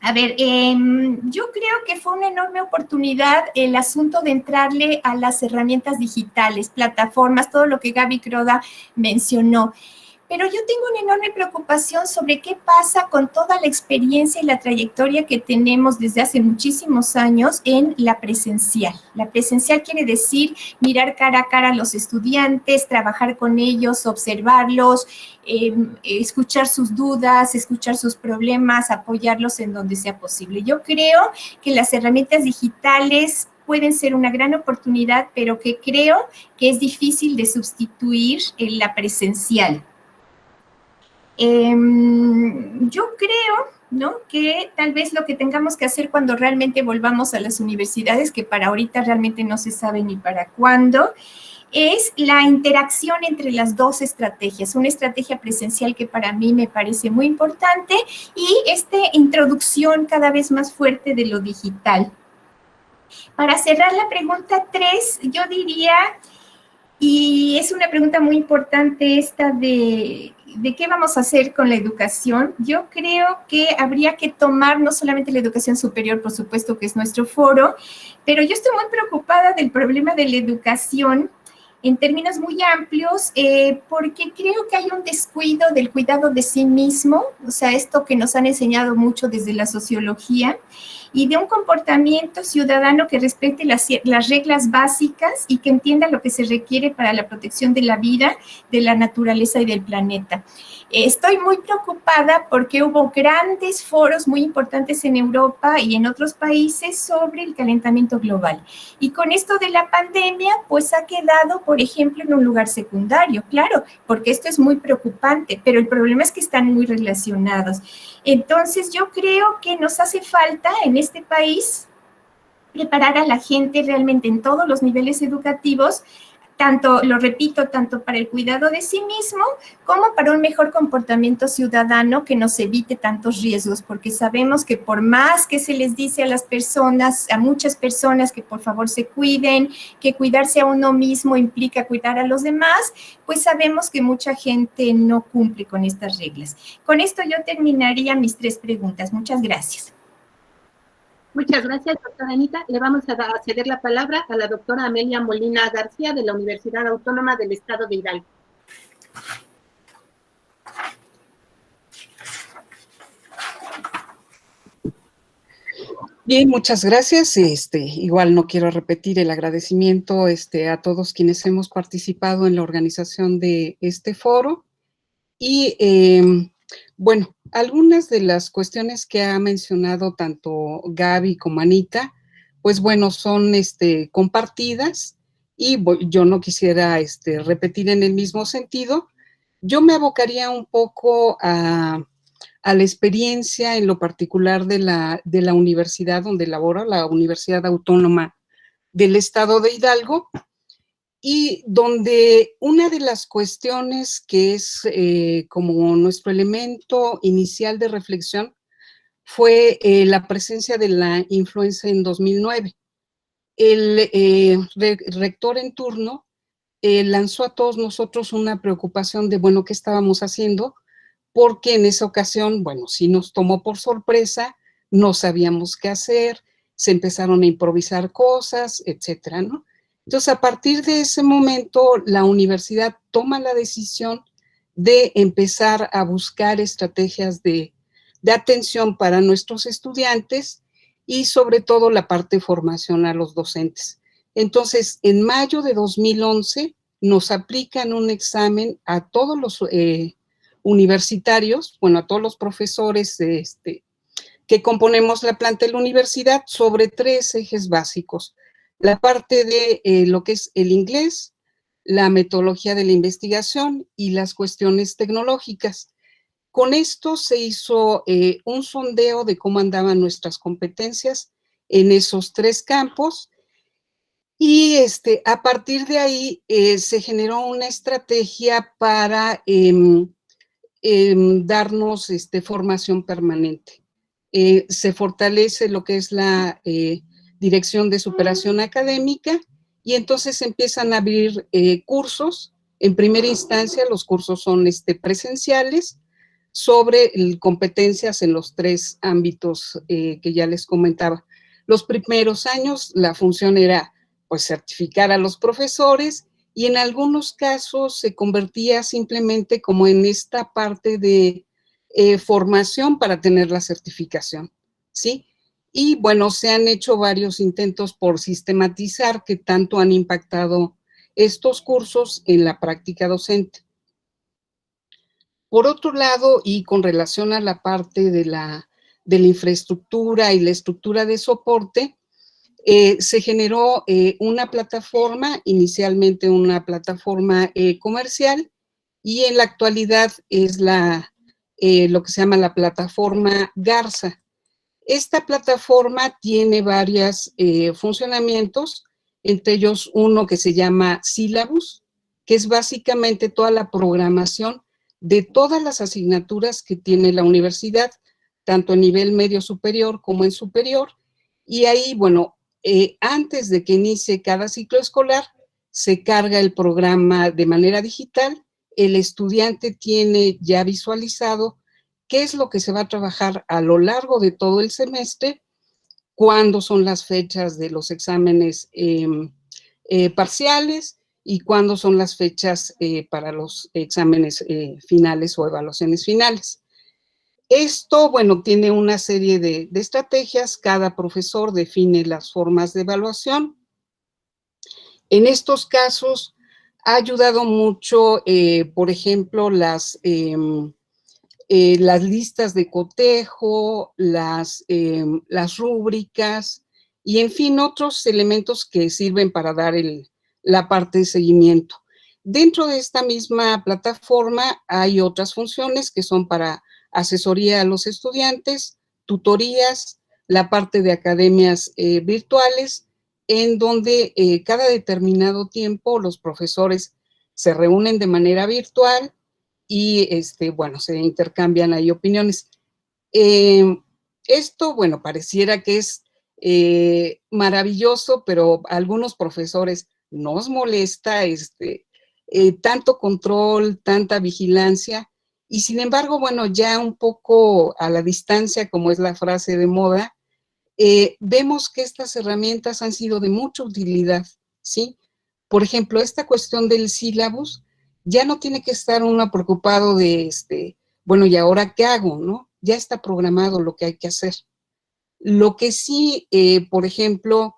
A ver, yo creo que fue una enorme oportunidad el asunto de entrarle a las herramientas digitales, plataformas, todo lo que Gaby Croda mencionó. Pero yo tengo una enorme preocupación sobre qué pasa con toda la experiencia y la trayectoria que tenemos desde hace muchísimos años en la presencial. La presencial quiere decir mirar cara a cara a los estudiantes, trabajar con ellos, observarlos, escuchar sus dudas, escuchar sus problemas, apoyarlos en donde sea posible. Yo creo que las herramientas digitales pueden ser una gran oportunidad, pero que creo que es difícil de sustituir en la presencial. Yo creo, ¿no?, que tal vez lo que tengamos que hacer cuando realmente volvamos a las universidades, que para ahorita realmente no se sabe ni para cuándo, es la interacción entre las dos estrategias. Una estrategia presencial que para mí me parece muy importante y esta introducción cada vez más fuerte de lo digital. Para cerrar la pregunta 3, yo diría, y es una pregunta muy importante esta de qué vamos a hacer con la educación. Yo creo que habría que tomar no solamente la educación superior, por supuesto que es nuestro foro, pero yo estoy muy preocupada del problema de la educación en términos muy amplios, porque creo que hay un descuido del cuidado de sí mismo, o sea, esto que nos han enseñado mucho desde la sociología, y de un comportamiento ciudadano que respete las reglas básicas y que entienda lo que se requiere para la protección de la vida, de la naturaleza y del planeta. Estoy muy preocupada porque hubo grandes foros muy importantes en Europa y en otros países sobre el calentamiento global. Y con esto de la pandemia, pues ha quedado, por ejemplo, en un lugar secundario, claro, porque esto es muy preocupante, pero el problema es que están muy relacionados. Entonces, yo creo que nos hace falta en este país preparar a la gente realmente en todos los niveles educativos, tanto, lo repito, tanto para el cuidado de sí mismo como para un mejor comportamiento ciudadano que nos evite tantos riesgos, porque sabemos que por más que se les dice a las personas, a muchas personas que por favor se cuiden, que cuidarse a uno mismo implica cuidar a los demás, pues sabemos que mucha gente no cumple con estas reglas. Con esto yo terminaría mis 3 preguntas. Muchas gracias. Muchas gracias, doctora Anita. Le vamos a ceder la palabra a la doctora Amelia Molina García de la Universidad Autónoma del Estado de Hidalgo. Bien, muchas gracias. Igual no quiero repetir el agradecimiento a todos quienes hemos participado en la organización de este foro. Y bueno, algunas de las cuestiones que ha mencionado tanto Gaby como Anita, pues bueno, son compartidas y yo no quisiera repetir en el mismo sentido. Yo me abocaría un poco a la experiencia en lo particular de la universidad donde laboro, la Universidad Autónoma del Estado de Hidalgo, y donde una de las cuestiones que es como nuestro elemento inicial de reflexión fue la presencia de la influenza en 2009. El rector en turno lanzó a todos nosotros una preocupación de, bueno, ¿qué estábamos haciendo? Porque en esa ocasión, bueno, sí nos tomó por sorpresa, no sabíamos qué hacer, se empezaron a improvisar cosas, etcétera, ¿no? Entonces, a partir de ese momento, la universidad toma la decisión de empezar a buscar estrategias de atención para nuestros estudiantes y sobre todo la parte de formación a los docentes. Entonces, en mayo de 2011 nos aplican un examen a todos los universitarios, bueno, a todos los profesores que componemos la planta de la universidad sobre 3 ejes básicos. La parte de lo que es el inglés, la metodología de la investigación y las cuestiones tecnológicas. Con esto se hizo un sondeo de cómo andaban nuestras competencias en esos 3 campos y a partir de ahí se generó una estrategia para darnos formación permanente. Se fortalece lo que es la dirección de superación académica y entonces empiezan a abrir cursos. En primera instancia, los cursos son presenciales sobre competencias en los 3 ámbitos que ya les comentaba. Los primeros años la función era pues certificar a los profesores y en algunos casos se convertía simplemente como en esta parte de formación para tener la certificación, ¿sí? Y bueno, se han hecho varios intentos por sistematizar qué tanto han impactado estos cursos en la práctica docente. Por otro lado, y con relación a la parte de la infraestructura y la estructura de soporte, se generó una plataforma, inicialmente una plataforma comercial, y en la actualidad es lo que se llama la plataforma Garza. Esta plataforma tiene varios funcionamientos, entre ellos uno que se llama Syllabus, que es básicamente toda la programación de todas las asignaturas que tiene la universidad, tanto a nivel medio superior como en superior, y ahí, bueno, antes de que inicie cada ciclo escolar, se carga el programa de manera digital, el estudiante tiene ya visualizado qué es lo que se va a trabajar a lo largo de todo el semestre, cuándo son las fechas de los exámenes parciales y cuándo son las fechas para los exámenes finales o evaluaciones finales. Esto, bueno, tiene una serie de estrategias. Cada profesor define las formas de evaluación. En estos casos ha ayudado mucho, por ejemplo, las listas de cotejo, las rúbricas y, en fin, otros elementos que sirven para dar la parte de seguimiento. Dentro de esta misma plataforma hay otras funciones que son para asesoría a los estudiantes, tutorías, la parte de academias virtuales, en donde cada determinado tiempo los profesores se reúnen de manera virtual y, bueno, se intercambian ahí opiniones. Esto, bueno, pareciera que es maravilloso, pero a algunos profesores nos molesta tanto control, tanta vigilancia, y sin embargo, bueno, ya un poco a la distancia, como es la frase de moda, vemos que estas herramientas han sido de mucha utilidad, ¿sí? Por ejemplo, esta cuestión del sílabus, ya no tiene que estar uno preocupado de, bueno, ¿y ahora qué hago, no? Ya está programado lo que hay que hacer. Lo que sí, por ejemplo,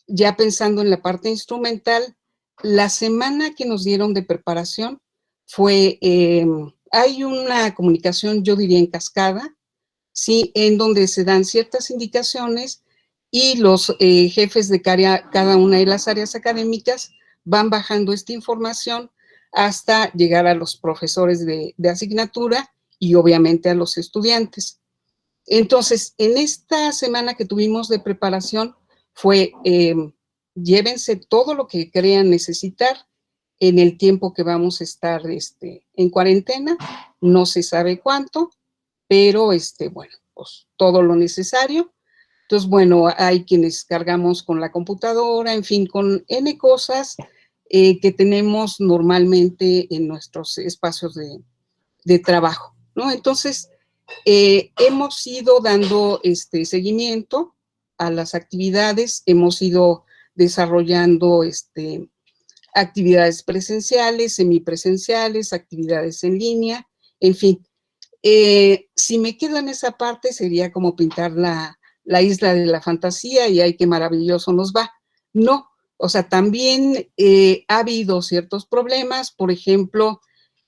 ya pensando en la parte instrumental, la semana que nos dieron de preparación fue, hay una comunicación, yo diría, en cascada, ¿sí? En donde se dan ciertas indicaciones y los jefes de cada una de las áreas académicas van bajando esta información hasta llegar a los profesores de asignatura y obviamente a los estudiantes. Entonces, en esta semana que tuvimos de preparación fue, llévense todo lo que crean necesitar en el tiempo que vamos a estar en cuarentena, no se sabe cuánto, pero bueno, pues todo lo necesario. Entonces, bueno, hay quienes cargamos con la computadora, en fin, con N cosas que tenemos normalmente en nuestros espacios de trabajo, ¿no? Entonces, hemos ido dando seguimiento a las actividades, hemos ido desarrollando actividades presenciales, semipresenciales, actividades en línea, en fin. Si me quedo en esa parte, sería como pintar la isla de la fantasía y ay, qué maravilloso nos va. No, o sea, también ha habido ciertos problemas, por ejemplo,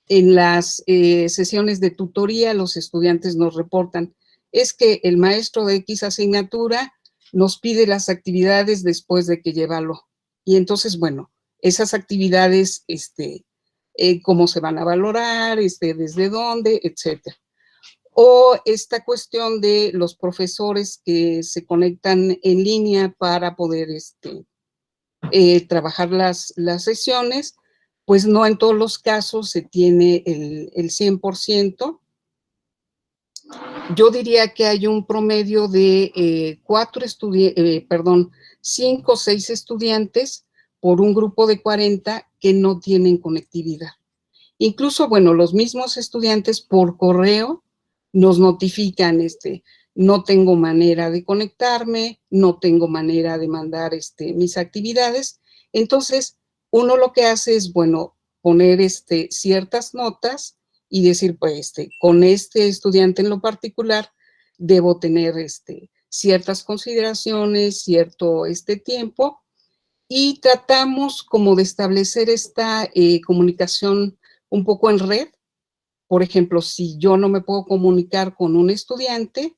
en las sesiones de tutoría, los estudiantes nos reportan, es que el maestro de X asignatura nos pide las actividades después de que llévalo. Y entonces, bueno, esas actividades, cómo se van a valorar, desde dónde, etcétera. O esta cuestión de los profesores que se conectan en línea para poder trabajar las sesiones, pues no en todos los casos se tiene el 100%. Yo diría que hay un promedio de 5 o 6 estudiantes por un grupo de 40 que no tienen conectividad. Incluso, bueno, los mismos estudiantes por correo nos notifican, no tengo manera de conectarme, no tengo manera de mandar mis actividades. Entonces, uno lo que hace es, bueno, poner ciertas notas y decir, pues, con este estudiante en lo particular, debo tener ciertas consideraciones, cierto tiempo, y tratamos como de establecer esta comunicación un poco en red. Por ejemplo, si yo no me puedo comunicar con un estudiante,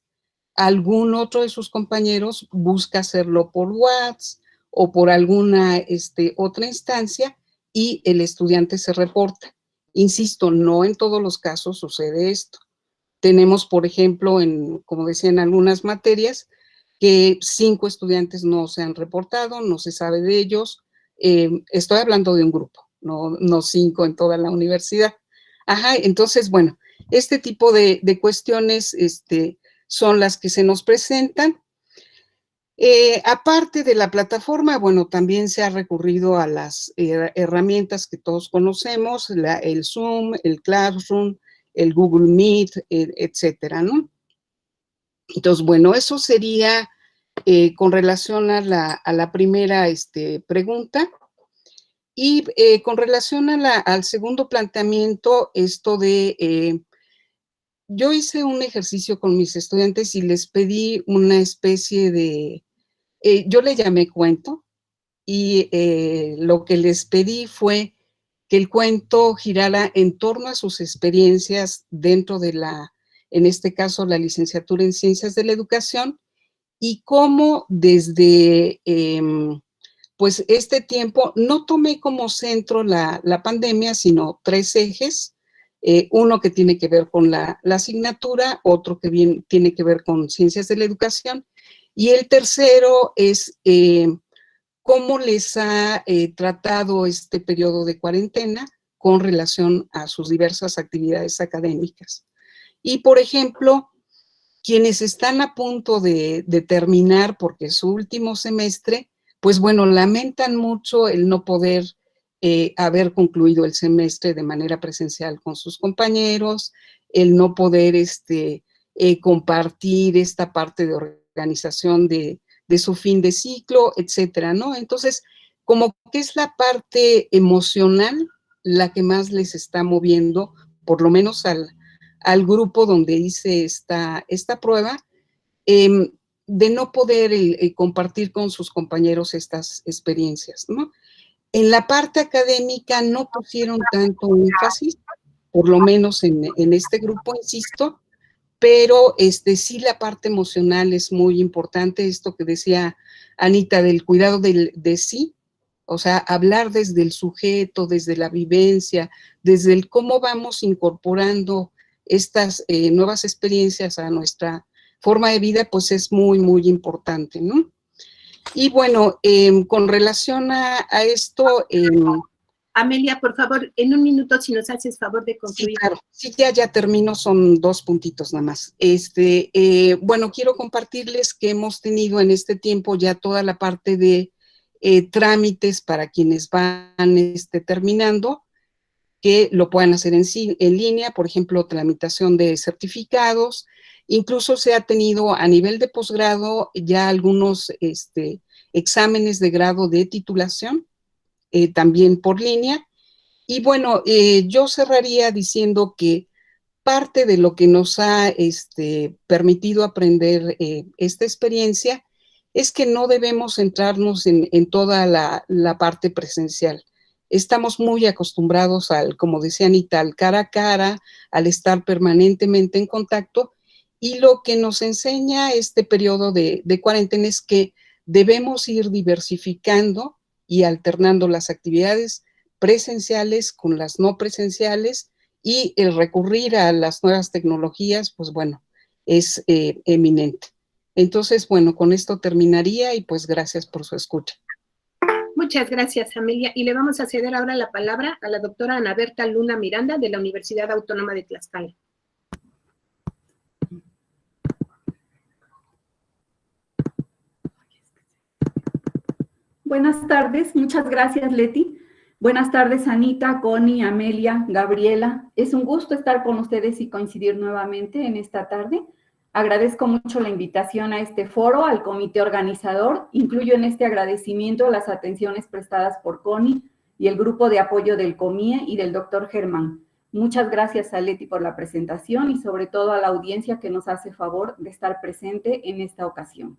algún otro de sus compañeros busca hacerlo por WhatsApp o por alguna otra instancia y el estudiante se reporta. Insisto, no en todos los casos sucede esto. Tenemos, por ejemplo, como decía, en algunas materias, que 5 estudiantes no se han reportado, no se sabe de ellos. Estoy hablando de un grupo, no 5 en toda la universidad. Ajá, entonces, bueno, este tipo de cuestiones son las que se nos presentan. Aparte de la plataforma, bueno, también se ha recurrido a las herramientas que todos conocemos, el Zoom, el Classroom, el Google Meet, etcétera, ¿no? Entonces, bueno, eso sería con relación a la primera pregunta. Y con relación al segundo planteamiento, esto de, yo hice un ejercicio con mis estudiantes y les pedí una especie de, yo le llamé cuento, y lo que les pedí fue que el cuento girara en torno a sus experiencias dentro de en este caso, la licenciatura en Ciencias de la Educación, y cómo desde pues este tiempo no tomé como centro la pandemia, sino 3 ejes, uno que tiene que ver con la asignatura, otro que tiene que ver con Ciencias de la Educación, y el tercero es cómo les ha tratado este periodo de cuarentena con relación a sus diversas actividades académicas. Y, por ejemplo, quienes están a punto de terminar, porque es su último semestre, pues bueno, lamentan mucho el no poder haber concluido el semestre de manera presencial con sus compañeros, el no poder compartir esta parte de organización de su fin de ciclo, etcétera, ¿no? Entonces, como que es la parte emocional la que más les está moviendo, por lo menos al grupo donde hice esta prueba, de no poder compartir con sus compañeros estas experiencias, ¿no? En la parte académica no pusieron tanto énfasis, por lo menos en este grupo, insisto, pero sí la parte emocional es muy importante, esto que decía Anita, del cuidado de sí, o sea, hablar desde el sujeto, desde la vivencia, desde el cómo vamos incorporando estas nuevas experiencias a nuestra forma de vida, pues es muy, muy importante, ¿no? Y bueno, con relación a esto... Amelia, por favor, en un minuto, si nos haces favor de concluir. Sí, claro. Sí, ya termino, son 2 puntitos nada más. Bueno, quiero compartirles que hemos tenido en este tiempo ya toda la parte de trámites para quienes van terminando, que lo puedan hacer en línea, por ejemplo, tramitación de certificados. Incluso se ha tenido a nivel de posgrado ya algunos exámenes de grado de titulación, también por línea. Y bueno, yo cerraría diciendo que parte de lo que nos ha permitido aprender esta experiencia es que no debemos centrarnos en toda la parte presencial. Estamos muy acostumbrados como decía Anita, al cara a cara, al estar permanentemente en contacto, y lo que nos enseña este periodo de cuarentena es que debemos ir diversificando y alternando las actividades presenciales con las no presenciales, y el recurrir a las nuevas tecnologías, pues bueno, es eminente. Entonces, bueno, con esto terminaría y pues gracias por su escucha. Muchas gracias, Amelia. Y le vamos a ceder ahora la palabra a la doctora Ana Berta Luna Miranda de la Universidad Autónoma de Tlaxcala. Buenas tardes, muchas gracias, Leti. Buenas tardes, Anita, Connie, Amelia, Gabriela. Es un gusto estar con ustedes y coincidir nuevamente en esta tarde. Agradezco mucho la invitación a este foro, al comité organizador. Incluyo en este agradecimiento las atenciones prestadas por Connie y el grupo de apoyo del COMIE y del doctor Germán. Muchas gracias a Leti por la presentación y sobre todo a la audiencia que nos hace favor de estar presente en esta ocasión.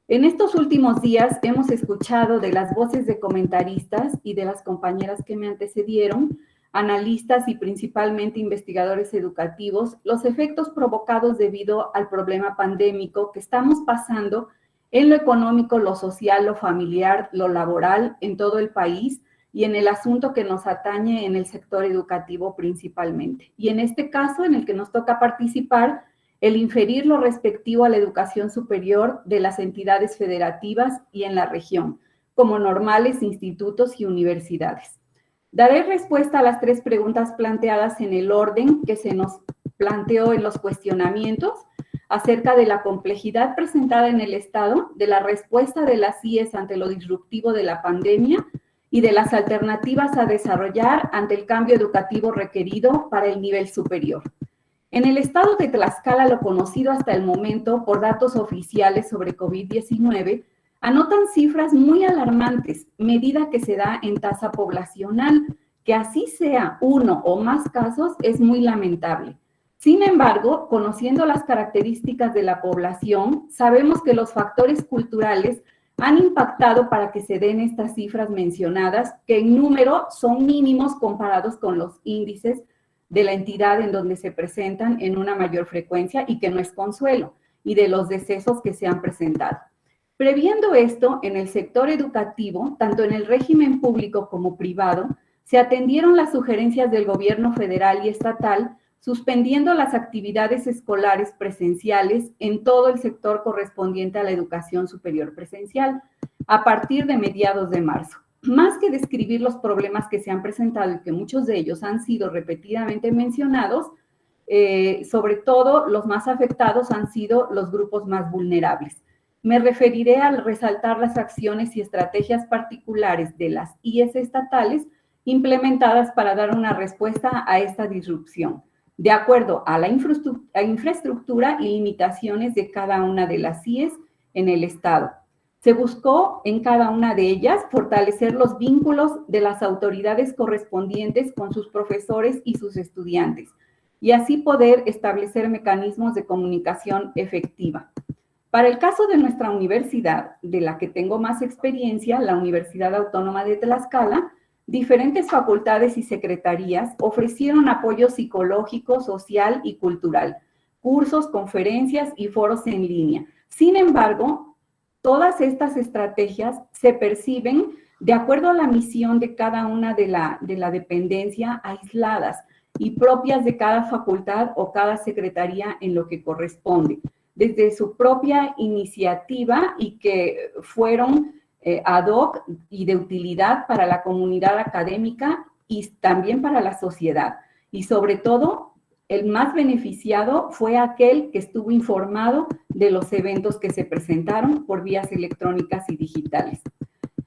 En estos últimos días hemos escuchado de las voces de comentaristas y de las compañeras que me antecedieron, analistas y principalmente investigadores educativos, los efectos provocados debido al problema pandémico que estamos pasando en lo económico, lo social, lo familiar, lo laboral en todo el país y en el asunto que nos atañe en el sector educativo principalmente. Y en este caso, en el que nos toca participar, el inferir lo respectivo a la educación superior de las entidades federativas y en la región, como normales, institutos y universidades. Daré respuesta a las 3 preguntas planteadas en el orden que se nos planteó en los cuestionamientos acerca de la complejidad presentada en el Estado, de la respuesta de las CIES ante lo disruptivo de la pandemia y de las alternativas a desarrollar ante el cambio educativo requerido para el nivel superior. En el estado de Tlaxcala, lo conocido hasta el momento por datos oficiales sobre COVID-19, anotan cifras muy alarmantes, medida que se da en tasa poblacional. Que así sea uno o más casos es muy lamentable. Sin embargo, conociendo las características de la población, sabemos que los factores culturales han impactado para que se den estas cifras mencionadas, que en número son mínimos comparados con los índices de la entidad en donde se presentan en una mayor frecuencia y que no es consuelo, y de los decesos que se han presentado. Previendo esto, en el sector educativo, tanto en el régimen público como privado, se atendieron las sugerencias del gobierno federal y estatal, suspendiendo las actividades escolares presenciales en todo el sector correspondiente a la educación superior presencial, a partir de mediados de marzo. Más que describir los problemas que se han presentado y que muchos de ellos han sido repetidamente mencionados, sobre todo los más afectados han sido los grupos más vulnerables. Me referiré al resaltar las acciones y estrategias particulares de las IES estatales implementadas para dar una respuesta a esta disrupción, de acuerdo a la infraestructura y limitaciones de cada una de las IES en el Estado. Se buscó en cada una de ellas fortalecer los vínculos de las autoridades correspondientes con sus profesores y sus estudiantes, y así poder establecer mecanismos de comunicación efectiva. Para el caso de nuestra universidad, de la que tengo más experiencia, la Universidad Autónoma de Tlaxcala, diferentes facultades y secretarías ofrecieron apoyo psicológico, social y cultural, cursos, conferencias y foros en línea. Sin embargo, todas estas estrategias se perciben de acuerdo a la misión de cada una de la dependencia, aisladas y propias de cada facultad o cada secretaría en lo que corresponde, desde su propia iniciativa y que fueron ad hoc y de utilidad para la comunidad académica y también para la sociedad. Y sobre todo, el más beneficiado fue aquel que estuvo informado de los eventos que se presentaron por vías electrónicas y digitales.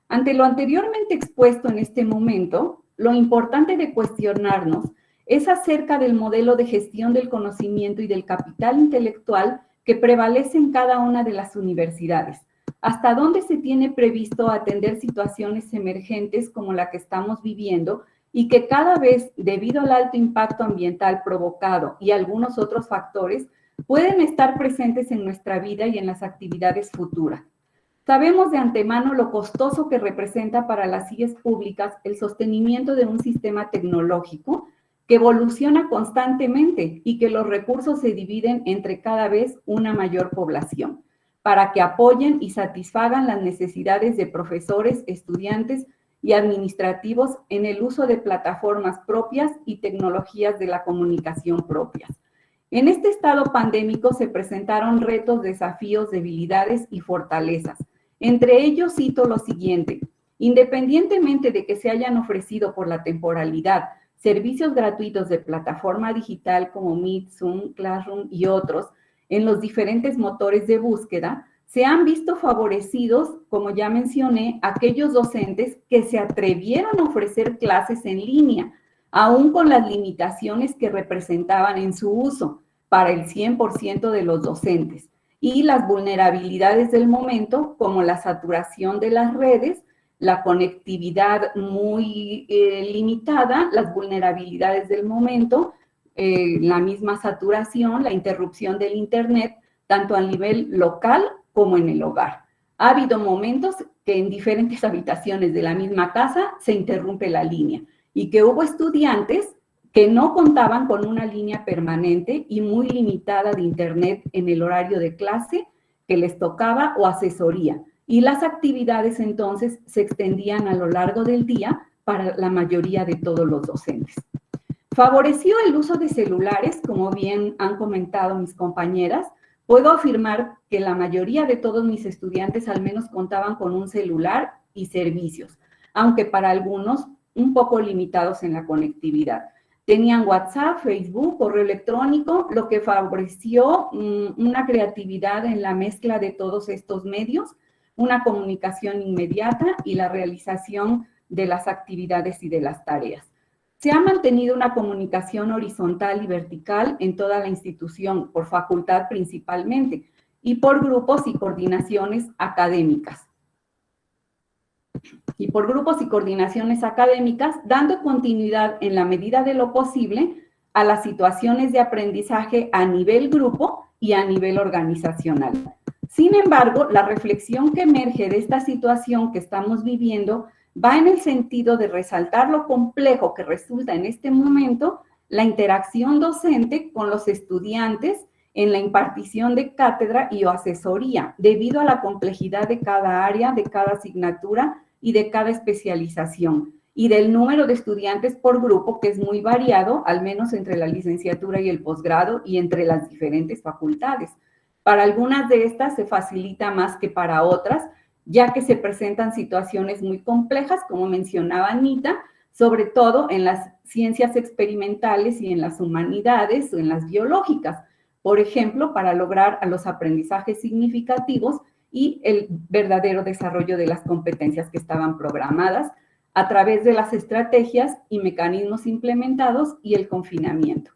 Ante lo anteriormente expuesto en este momento, lo importante de cuestionarnos es acerca del modelo de gestión del conocimiento y del capital intelectual que prevalece en cada una de las universidades. ¿Hasta dónde se tiene previsto atender situaciones emergentes como la que estamos viviendo y que cada vez, debido al alto impacto ambiental provocado y algunos otros factores, pueden estar presentes en nuestra vida y en las actividades futuras? Sabemos de antemano lo costoso que representa para las IES públicas el sostenimiento de un sistema tecnológico que evoluciona constantemente y que los recursos se dividen entre cada vez una mayor población, para que apoyen y satisfagan las necesidades de profesores, estudiantes y administrativos en el uso de plataformas propias y tecnologías de la comunicación propias. En este estado pandémico se presentaron retos, desafíos, debilidades y fortalezas. Entre ellos cito lo siguiente: independientemente de que se hayan ofrecido por la temporalidad servicios gratuitos de plataforma digital como Meet, Zoom, Classroom y otros, en los diferentes motores de búsqueda, se han visto favorecidos, como ya mencioné, aquellos docentes que se atrevieron a ofrecer clases en línea, aún con las limitaciones que representaban en su uso para el 100% de los docentes, y las vulnerabilidades del momento, como la saturación de las redes, la conectividad muy limitada, las vulnerabilidades del momento, la misma saturación, la interrupción del Internet, tanto a nivel local como en el hogar. Ha habido momentos que en diferentes habitaciones de la misma casa se interrumpe la línea y que hubo estudiantes que no contaban con una línea permanente y muy limitada de Internet en el horario de clase que les tocaba o asesoría. Y las actividades entonces se extendían a lo largo del día para la mayoría de todos los docentes. Favoreció el uso de celulares, como bien han comentado mis compañeras. Puedo afirmar que la mayoría de todos mis estudiantes al menos contaban con un celular y servicios, aunque para algunos un poco limitados en la conectividad. Tenían WhatsApp, Facebook, correo electrónico, lo que favoreció una creatividad en la mezcla de todos estos medios, una comunicación inmediata y la realización de las actividades y de las tareas. Se ha mantenido una comunicación horizontal y vertical en toda la institución, por facultad principalmente, y por grupos y coordinaciones académicas. y por grupos y coordinaciones académicas, dando continuidad en la medida de lo posible a las situaciones de aprendizaje a nivel grupo y a nivel organizacional. Sin embargo, la reflexión que emerge de esta situación que estamos viviendo va en el sentido de resaltar lo complejo que resulta en este momento la interacción docente con los estudiantes en la impartición de cátedra y o asesoría, debido a la complejidad de cada área, de cada asignatura y de cada especialización, y del número de estudiantes por grupo, que es muy variado, al menos entre la licenciatura y el posgrado y entre las diferentes facultades. Para algunas de estas se facilita más que para otras, ya que se presentan situaciones muy complejas, como mencionaba Anita, sobre todo en las ciencias experimentales y en las humanidades o en las biológicas, por ejemplo, para lograr los aprendizajes significativos y el verdadero desarrollo de las competencias que estaban programadas a través de las estrategias y mecanismos implementados y el confinamiento.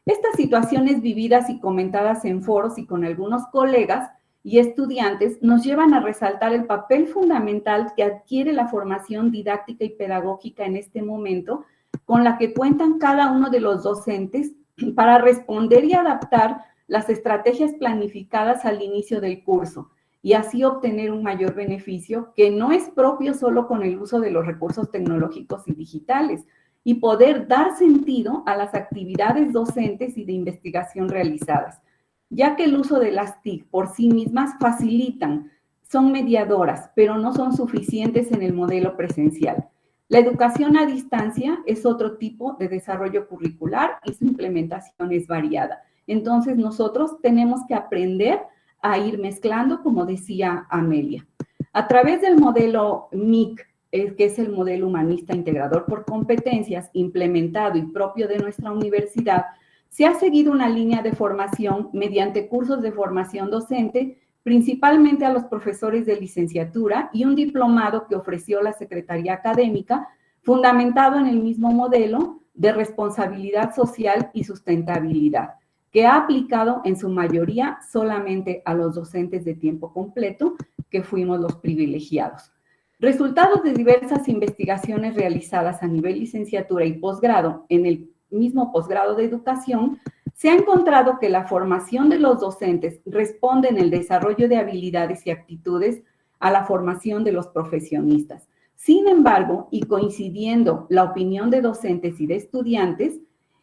Estas situaciones vividas y comentadas en foros y con algunos colegas y estudiantes nos llevan a resaltar el papel fundamental que adquiere la formación didáctica y pedagógica en este momento, con la que cuentan cada uno de los docentes para responder y adaptar las estrategias planificadas al inicio del curso y así obtener un mayor beneficio que no es propio solo con el uso de los recursos tecnológicos y digitales, y poder dar sentido a las actividades docentes y de investigación realizadas, ya que el uso de las TIC por sí mismas facilitan, son mediadoras, pero no son suficientes en el modelo presencial. La educación a distancia es otro tipo de desarrollo curricular y su implementación es variada. Entonces, nosotros tenemos que aprender a ir mezclando, como decía Amelia. A través del modelo MIC, que es el modelo humanista integrador por competencias, implementado y propio de nuestra universidad, se ha seguido una línea de formación mediante cursos de formación docente, principalmente a los profesores de licenciatura, y un diplomado que ofreció la Secretaría Académica, fundamentado en el mismo modelo de responsabilidad social y sustentabilidad, que ha aplicado en su mayoría solamente a los docentes de tiempo completo, que fuimos los privilegiados. Resultados de diversas investigaciones realizadas a nivel licenciatura y posgrado en el mismo posgrado de educación, se ha encontrado que la formación de los docentes responde en el desarrollo de habilidades y actitudes a la formación de los profesionistas. Sin embargo, y coincidiendo la opinión de docentes y de estudiantes,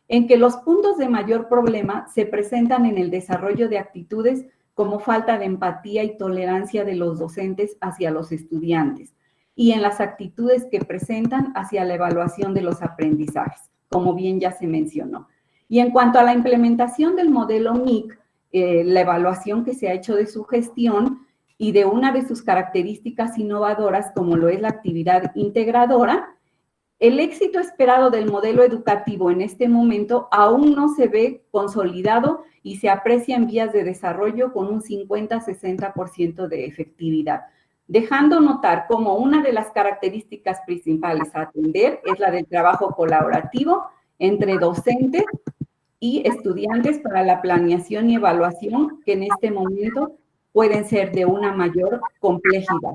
en que los puntos de mayor problema se presentan en el desarrollo de actitudes como falta de empatía y tolerancia de los docentes hacia los estudiantes, y en las actitudes que presentan hacia la evaluación de los aprendizajes, como bien ya se mencionó. Y en cuanto a la implementación del modelo MIC, la evaluación que se ha hecho de su gestión y de una de sus características innovadoras, como lo es la actividad integradora, el éxito esperado del modelo educativo en este momento aún no se ve consolidado y se aprecia en vías de desarrollo con un 50-60% de efectividad, dejando notar como una de las características principales a atender es la del trabajo colaborativo entre docentes y estudiantes para la planeación y evaluación, que en este momento pueden ser de una mayor complejidad.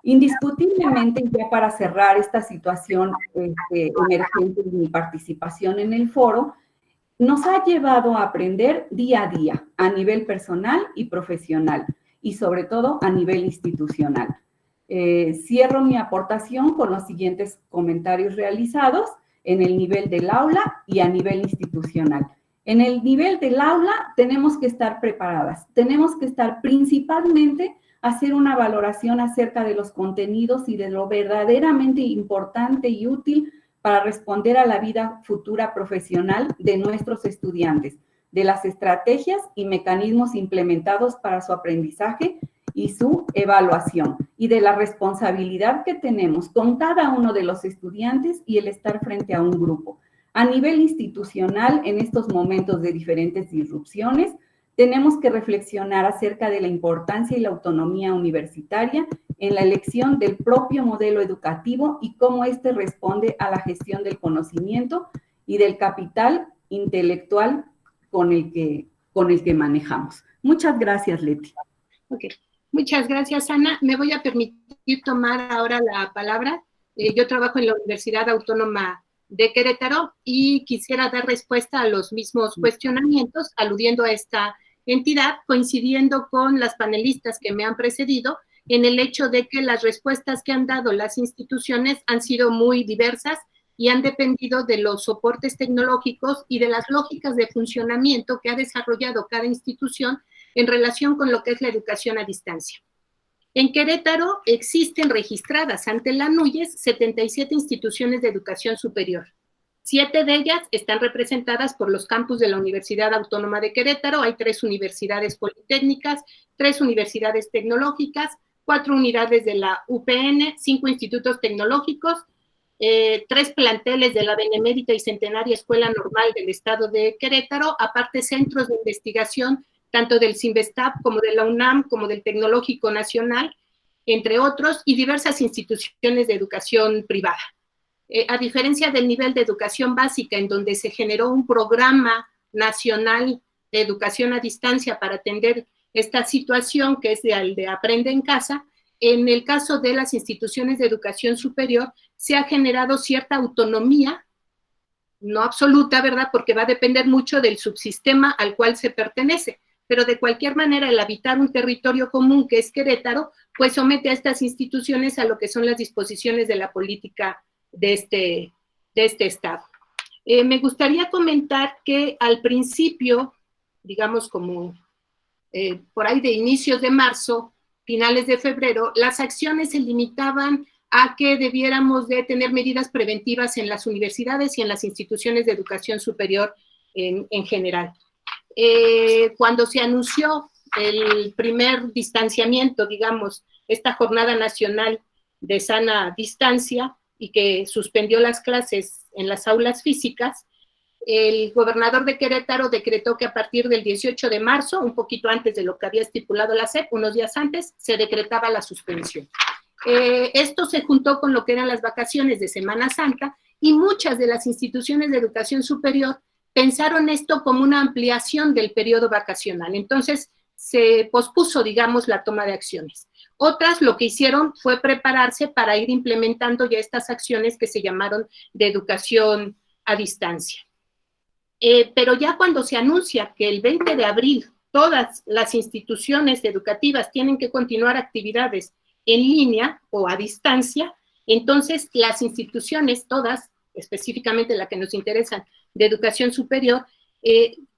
Indiscutiblemente, ya para cerrar esta situación emergente de mi participación en el foro, nos ha llevado a aprender día a día, a nivel personal y profesional, y sobre todo a nivel institucional. Cierro mi aportación con los siguientes comentarios realizados en el nivel del aula y a nivel institucional. En el nivel del aula tenemos que estar preparadas, tenemos que estar principalmente a hacer una valoración acerca de los contenidos y de lo verdaderamente importante y útil para responder a la vida futura profesional de nuestros estudiantes, de las estrategias y mecanismos implementados para su aprendizaje y su evaluación, y de la responsabilidad que tenemos con cada uno de los estudiantes y el estar frente a un grupo. A nivel institucional, en estos momentos de diferentes disrupciones, tenemos que reflexionar acerca de la importancia y la autonomía universitaria en la elección del propio modelo educativo y cómo éste responde a la gestión del conocimiento y del capital intelectual con el que manejamos. Muchas gracias, Leti. Ok, muchas gracias, Ana. Me voy a permitir permitir tomar ahora la palabra. Yo trabajo en la Universidad Autónoma de Querétaro y quisiera dar respuesta a los mismos cuestionamientos, aludiendo a esta entidad, coincidiendo con las panelistas que me han precedido, en el hecho de que las respuestas que han dado las instituciones han sido muy diversas y han dependido de los soportes tecnológicos y de las lógicas de funcionamiento que ha desarrollado cada institución en relación con lo que es la educación a distancia. En Querétaro existen registradas ante la NUYES 77 instituciones de educación superior. 7 de ellas están representadas por los campus de la Universidad Autónoma de Querétaro. Hay 3 universidades politécnicas, 3 universidades tecnológicas, 4 unidades de la UPN, 5 institutos tecnológicos, 3 planteles de la Benemérita y Centenaria Escuela Normal del Estado de Querétaro, aparte centros de investigación tanto del CINVESTAP como de la UNAM, como del Tecnológico Nacional, entre otros, y diversas instituciones de educación privada. A diferencia del nivel de educación básica, en donde se generó un programa nacional de educación a distancia para atender esta situación, que es el de Aprende en Casa, en el caso de las instituciones de educación superior, se ha generado cierta autonomía, no absoluta, ¿verdad?, porque va a depender mucho del subsistema al cual se pertenece, pero de cualquier manera el habitar un territorio común que es Querétaro, pues somete a estas instituciones a lo que son las disposiciones de la política de este estado. Me gustaría comentar que al principio, digamos como por ahí de inicios de marzo, finales de febrero, las acciones se limitaban a que debiéramos de tener medidas preventivas en las universidades y en las instituciones de educación superior en general. Cuando se anunció el primer distanciamiento, digamos, esta jornada nacional de sana distancia y que suspendió las clases en las aulas físicas, el gobernador de Querétaro decretó que a partir del 18 de marzo, un poquito antes de lo que había estipulado la SEP, unos días antes, se decretaba la suspensión. Esto se juntó con lo que eran las vacaciones de Semana Santa y muchas de las instituciones de educación superior pensaron esto como una ampliación del periodo vacacional. Entonces, se pospuso, digamos, la toma de acciones. Otras lo que hicieron fue prepararse para ir implementando ya estas acciones que se llamaron de educación a distancia. Pero ya cuando se anuncia que el 20 de abril todas las instituciones educativas tienen que continuar actividades en línea o a distancia, entonces las instituciones todas, específicamente la que nos interesan de educación superior,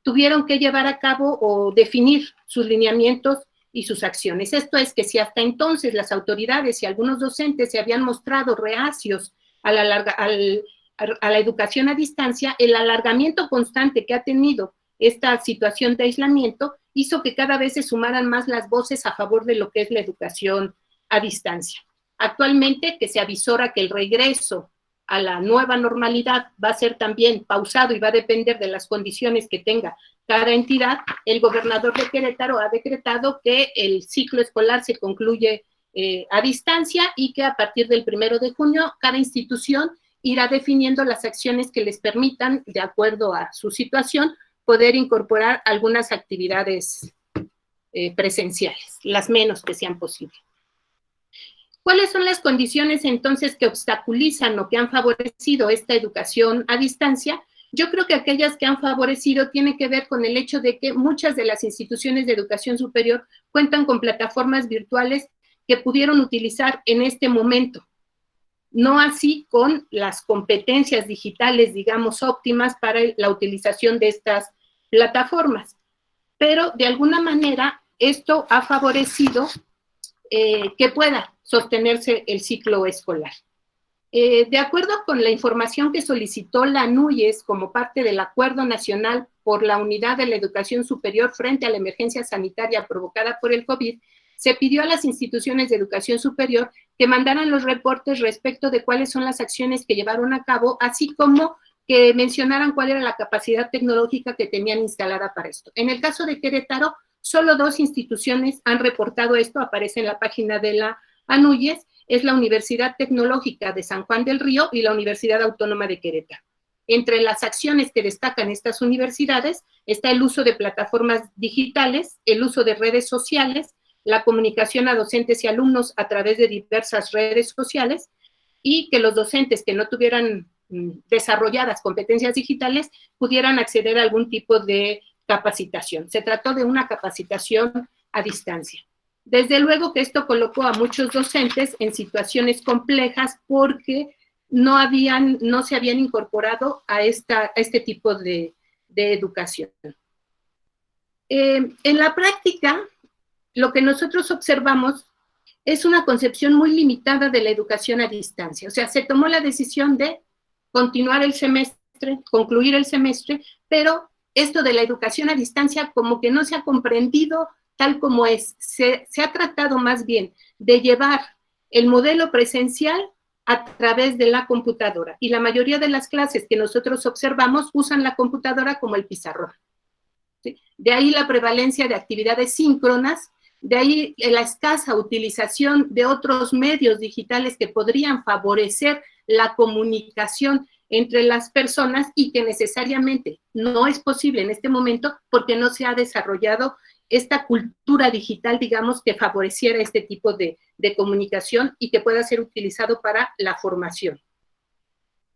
tuvieron que llevar a cabo o definir sus lineamientos y sus acciones. Esto es que si hasta entonces las autoridades y algunos docentes se habían mostrado reacios a la educación a distancia, el alargamiento constante que ha tenido esta situación de aislamiento hizo que cada vez se sumaran más las voces a favor de lo que es la educación a distancia. Actualmente, que se avisora que el regreso a la nueva normalidad va a ser también pausado y va a depender de las condiciones que tenga cada entidad, el gobernador de Querétaro ha decretado que el ciclo escolar se concluye a distancia y que a partir del 1 de junio cada institución irá definiendo las acciones que les permitan, de acuerdo a su situación, poder incorporar algunas actividades presenciales, las menos que sean posibles. ¿Cuáles son las condiciones entonces que obstaculizan o que han favorecido esta educación a distancia? Yo creo que aquellas que han favorecido tienen que ver con el hecho de que muchas de las instituciones de educación superior cuentan con plataformas virtuales que pudieron utilizar en este momento. No así con las competencias digitales, digamos, óptimas para la utilización de estas plataformas. Pero de alguna manera esto ha favorecido que pueda sostenerse el ciclo escolar. De acuerdo con la información que solicitó la NUYES como parte del Acuerdo Nacional por la Unidad de la Educación Superior frente a la emergencia sanitaria provocada por el COVID, se pidió a las instituciones de educación superior que mandaran los reportes respecto de cuáles son las acciones que llevaron a cabo, así como que mencionaran cuál era la capacidad tecnológica que tenían instalada para esto. En el caso de Querétaro, solo 2 instituciones han reportado esto, aparece en la página de la ANUYES, es la Universidad Tecnológica de San Juan del Río y la Universidad Autónoma de Querétaro. Entre las acciones que destacan estas universidades está el uso de plataformas digitales, el uso de redes sociales, la comunicación a docentes y alumnos a través de diversas redes sociales, y que los docentes que no tuvieran desarrolladas competencias digitales pudieran acceder a algún tipo de capacitación. Se trató de una capacitación a distancia. Desde luego que esto colocó a muchos docentes en situaciones complejas porque no se habían incorporado a este tipo de educación. En la práctica, lo que nosotros observamos es una concepción muy limitada de la educación a distancia. O sea, se tomó la decisión de continuar el semestre, concluir el semestre, pero esto de la educación a distancia como que no se ha comprendido tal como es. Se ha tratado más bien de llevar el modelo presencial a través de la computadora, y la mayoría de las clases que nosotros observamos usan la computadora como el pizarrón, ¿sí? De ahí la prevalencia de actividades síncronas, de ahí la escasa utilización de otros medios digitales que podrían favorecer la comunicación entre las personas y que necesariamente no es posible en este momento porque no se ha desarrollado esta cultura digital, digamos, que favoreciera este tipo de comunicación y que pueda ser utilizado para la formación.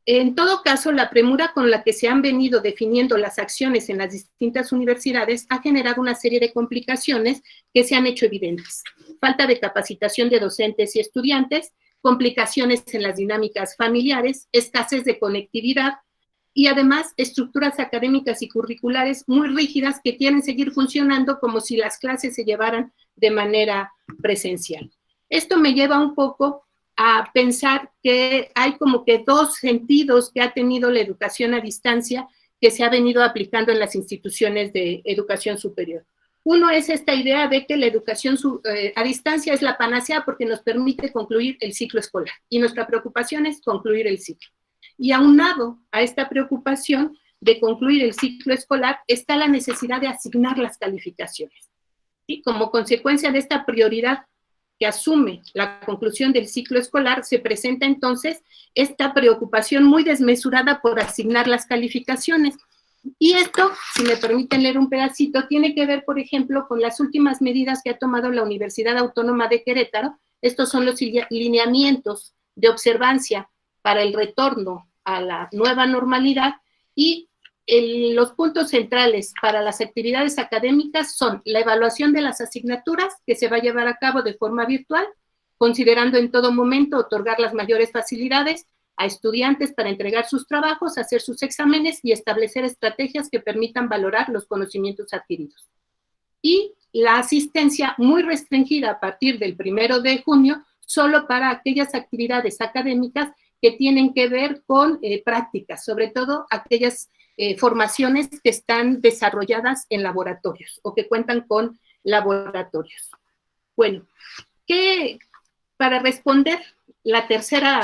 En todo caso, la premura con la que se han venido definiendo las acciones en las distintas universidades ha generado una serie de complicaciones que se han hecho evidentes. Falta de capacitación de docentes y estudiantes, complicaciones en las dinámicas familiares, escasez de conectividad y además estructuras académicas y curriculares muy rígidas que quieren seguir funcionando como si las clases se llevaran de manera presencial. Esto me lleva un poco a pensar que hay como que dos sentidos que ha tenido la educación a distancia que se ha venido aplicando en las instituciones de educación superior. Uno es esta idea de que la educación a distancia es la panacea porque nos permite concluir el ciclo escolar, y nuestra preocupación es concluir el ciclo. Y aunado a esta preocupación de concluir el ciclo escolar está la necesidad de asignar las calificaciones, ¿sí? Como consecuencia de esta prioridad que asume la conclusión del ciclo escolar, se presenta entonces esta preocupación muy desmesurada por asignar las calificaciones. Y esto, si me permiten leer un pedacito, tiene que ver, por ejemplo, con las últimas medidas que ha tomado la Universidad Autónoma de Querétaro. Estos son los lineamientos de observancia para el retorno a la nueva normalidad, y los puntos centrales para las actividades académicas son la evaluación de las asignaturas, que se va a llevar a cabo de forma virtual, considerando en todo momento otorgar las mayores facilidades a estudiantes para entregar sus trabajos, hacer sus exámenes y establecer estrategias que permitan valorar los conocimientos adquiridos. Y la asistencia muy restringida a partir del 1 de junio, solo para aquellas actividades académicas que tienen que ver con prácticas, sobre todo aquellas formaciones que están desarrolladas en laboratorios o que cuentan con laboratorios. Bueno, para responder la tercera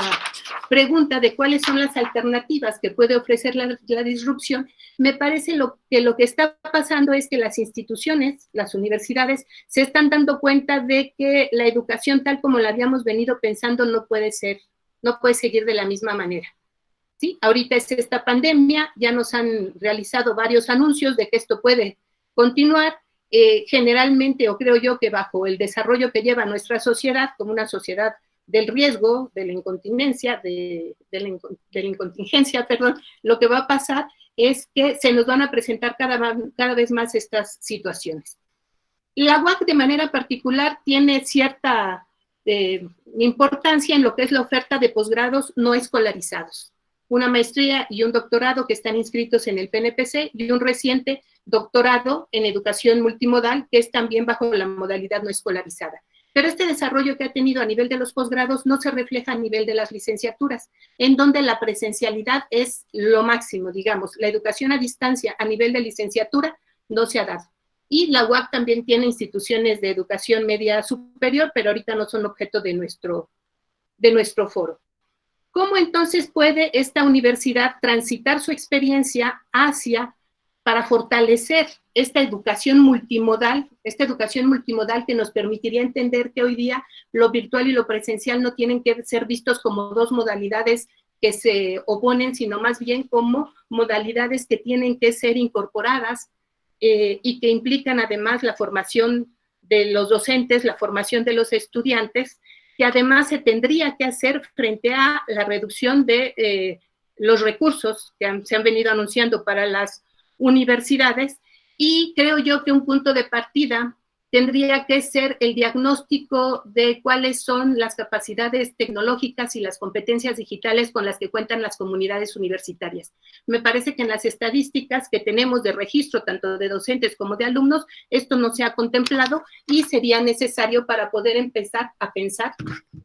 pregunta de cuáles son las alternativas que puede ofrecer la disrupción, me parece que lo que está pasando es que las instituciones, las universidades, se están dando cuenta de que la educación tal como la habíamos venido pensando no puede seguir de la misma manera. ¿Sí? Ahorita es esta pandemia, ya nos han realizado varios anuncios de que esto puede continuar, generalmente, o creo yo que bajo el desarrollo que lleva nuestra sociedad, como una sociedad del riesgo, de la incontinencia, de la incontingencia, lo que va a pasar es que se nos van a presentar cada vez más estas situaciones. La UAC de manera particular tiene cierta importancia en lo que es la oferta de posgrados no escolarizados. Una maestría y un doctorado que están inscritos en el PNPC y un reciente doctorado en educación multimodal que es también bajo la modalidad no escolarizada. Pero este desarrollo que ha tenido a nivel de los posgrados no se refleja a nivel de las licenciaturas, en donde la presencialidad es lo máximo, digamos. La educación a distancia a nivel de licenciatura no se ha dado. Y la UAC también tiene instituciones de educación media superior, pero ahorita no son objeto de nuestro foro. ¿Cómo entonces puede esta universidad transitar su experiencia para fortalecer esta educación multimodal que nos permitiría entender que hoy día lo virtual y lo presencial no tienen que ser vistos como dos modalidades que se oponen, sino más bien como modalidades que tienen que ser incorporadas y que implican además la formación de los docentes, la formación de los estudiantes, que además se tendría que hacer frente a la reducción de los recursos que se han venido anunciando para las universidades, y creo yo que un punto de partida tendría que ser el diagnóstico de cuáles son las capacidades tecnológicas y las competencias digitales con las que cuentan las comunidades universitarias. Me parece que en las estadísticas que tenemos de registro, tanto de docentes como de alumnos, esto no se ha contemplado y sería necesario para poder empezar a pensar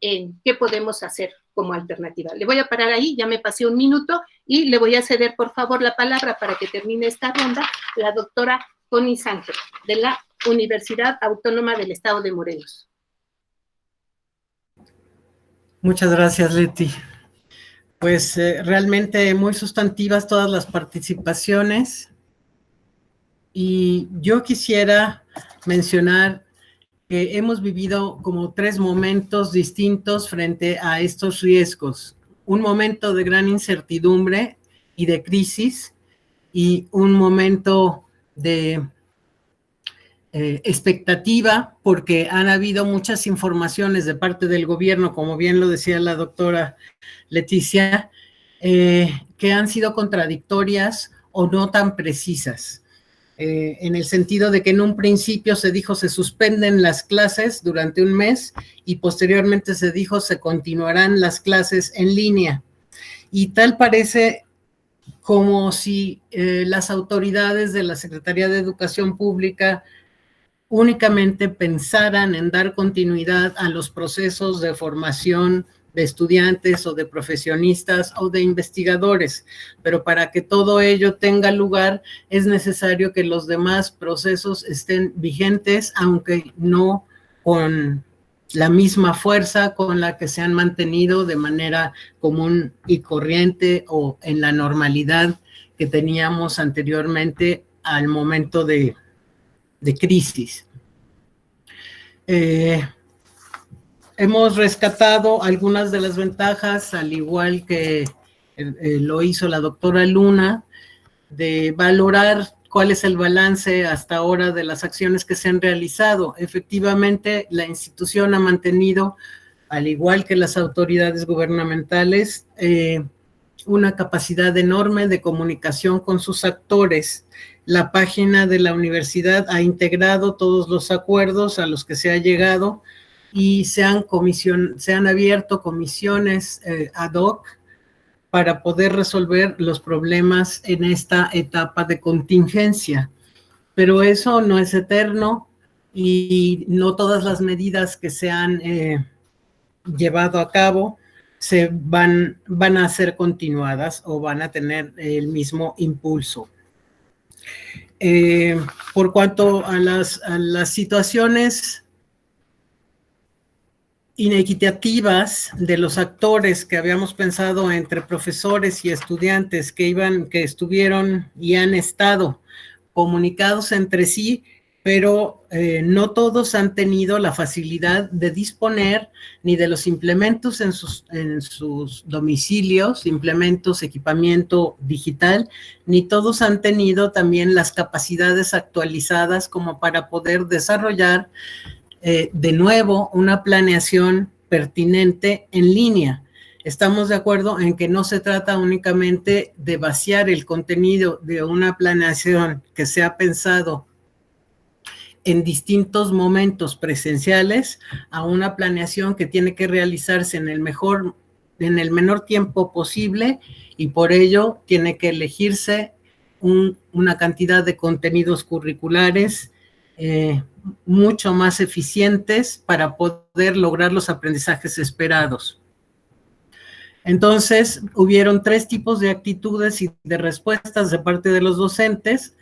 en qué podemos hacer como alternativa. Le voy a parar ahí, ya me pasé un minuto, y le voy a ceder, por favor, la palabra para que termine esta ronda, la doctora Connie Sánchez, de la Universidad Autónoma del Estado de Morelos. Muchas gracias, Leti. Pues realmente muy sustantivas todas las participaciones, y yo quisiera mencionar que hemos vivido como 3 momentos distintos frente a estos riesgos. Un momento de gran incertidumbre y de crisis, y un momento de expectativa, porque han habido muchas informaciones de parte del gobierno, como bien lo decía la doctora Leticia, que han sido contradictorias o no tan precisas, en el sentido de que en un principio se dijo se suspenden las clases durante un mes, y posteriormente se dijo se continuarán las clases en línea, y tal parece como si las autoridades de la Secretaría de Educación Pública únicamente pensaran en dar continuidad a los procesos de formación de estudiantes o de profesionistas o de investigadores, pero para que todo ello tenga lugar es necesario que los demás procesos estén vigentes, aunque no con la misma fuerza con la que se han mantenido de manera común y corriente o en la normalidad que teníamos anteriormente al momento de crisis. Hemos rescatado algunas de las ventajas, al igual que lo hizo la doctora Luna, de valorar cuál es el balance hasta ahora de las acciones que se han realizado. Efectivamente, la institución ha mantenido, al igual que las autoridades gubernamentales, una capacidad enorme de comunicación con sus actores. La página de la universidad ha integrado todos los acuerdos a los que se ha llegado, y se han abierto comisiones ad hoc para poder resolver los problemas en esta etapa de contingencia. Pero eso no es eterno, y no todas las medidas que se han llevado a cabo van a ser continuadas o van a tener el mismo impulso. Por cuanto a las situaciones inequitativas de los actores que habíamos pensado entre profesores y estudiantes que estuvieron y han estado comunicados entre sí, pero no todos han tenido la facilidad de disponer ni de los implementos en sus domicilios, implementos, equipamiento digital, ni todos han tenido también las capacidades actualizadas como para poder desarrollar de nuevo una planeación pertinente en línea. Estamos de acuerdo en que no se trata únicamente de vaciar el contenido de una planeación que se ha pensado en distintos momentos presenciales a una planeación que tiene que realizarse en el menor tiempo posible, y por ello tiene que elegirse una cantidad de contenidos curriculares mucho más eficientes para poder lograr los aprendizajes esperados. Entonces, hubieron 3 tipos de actitudes y de respuestas de parte de los docentes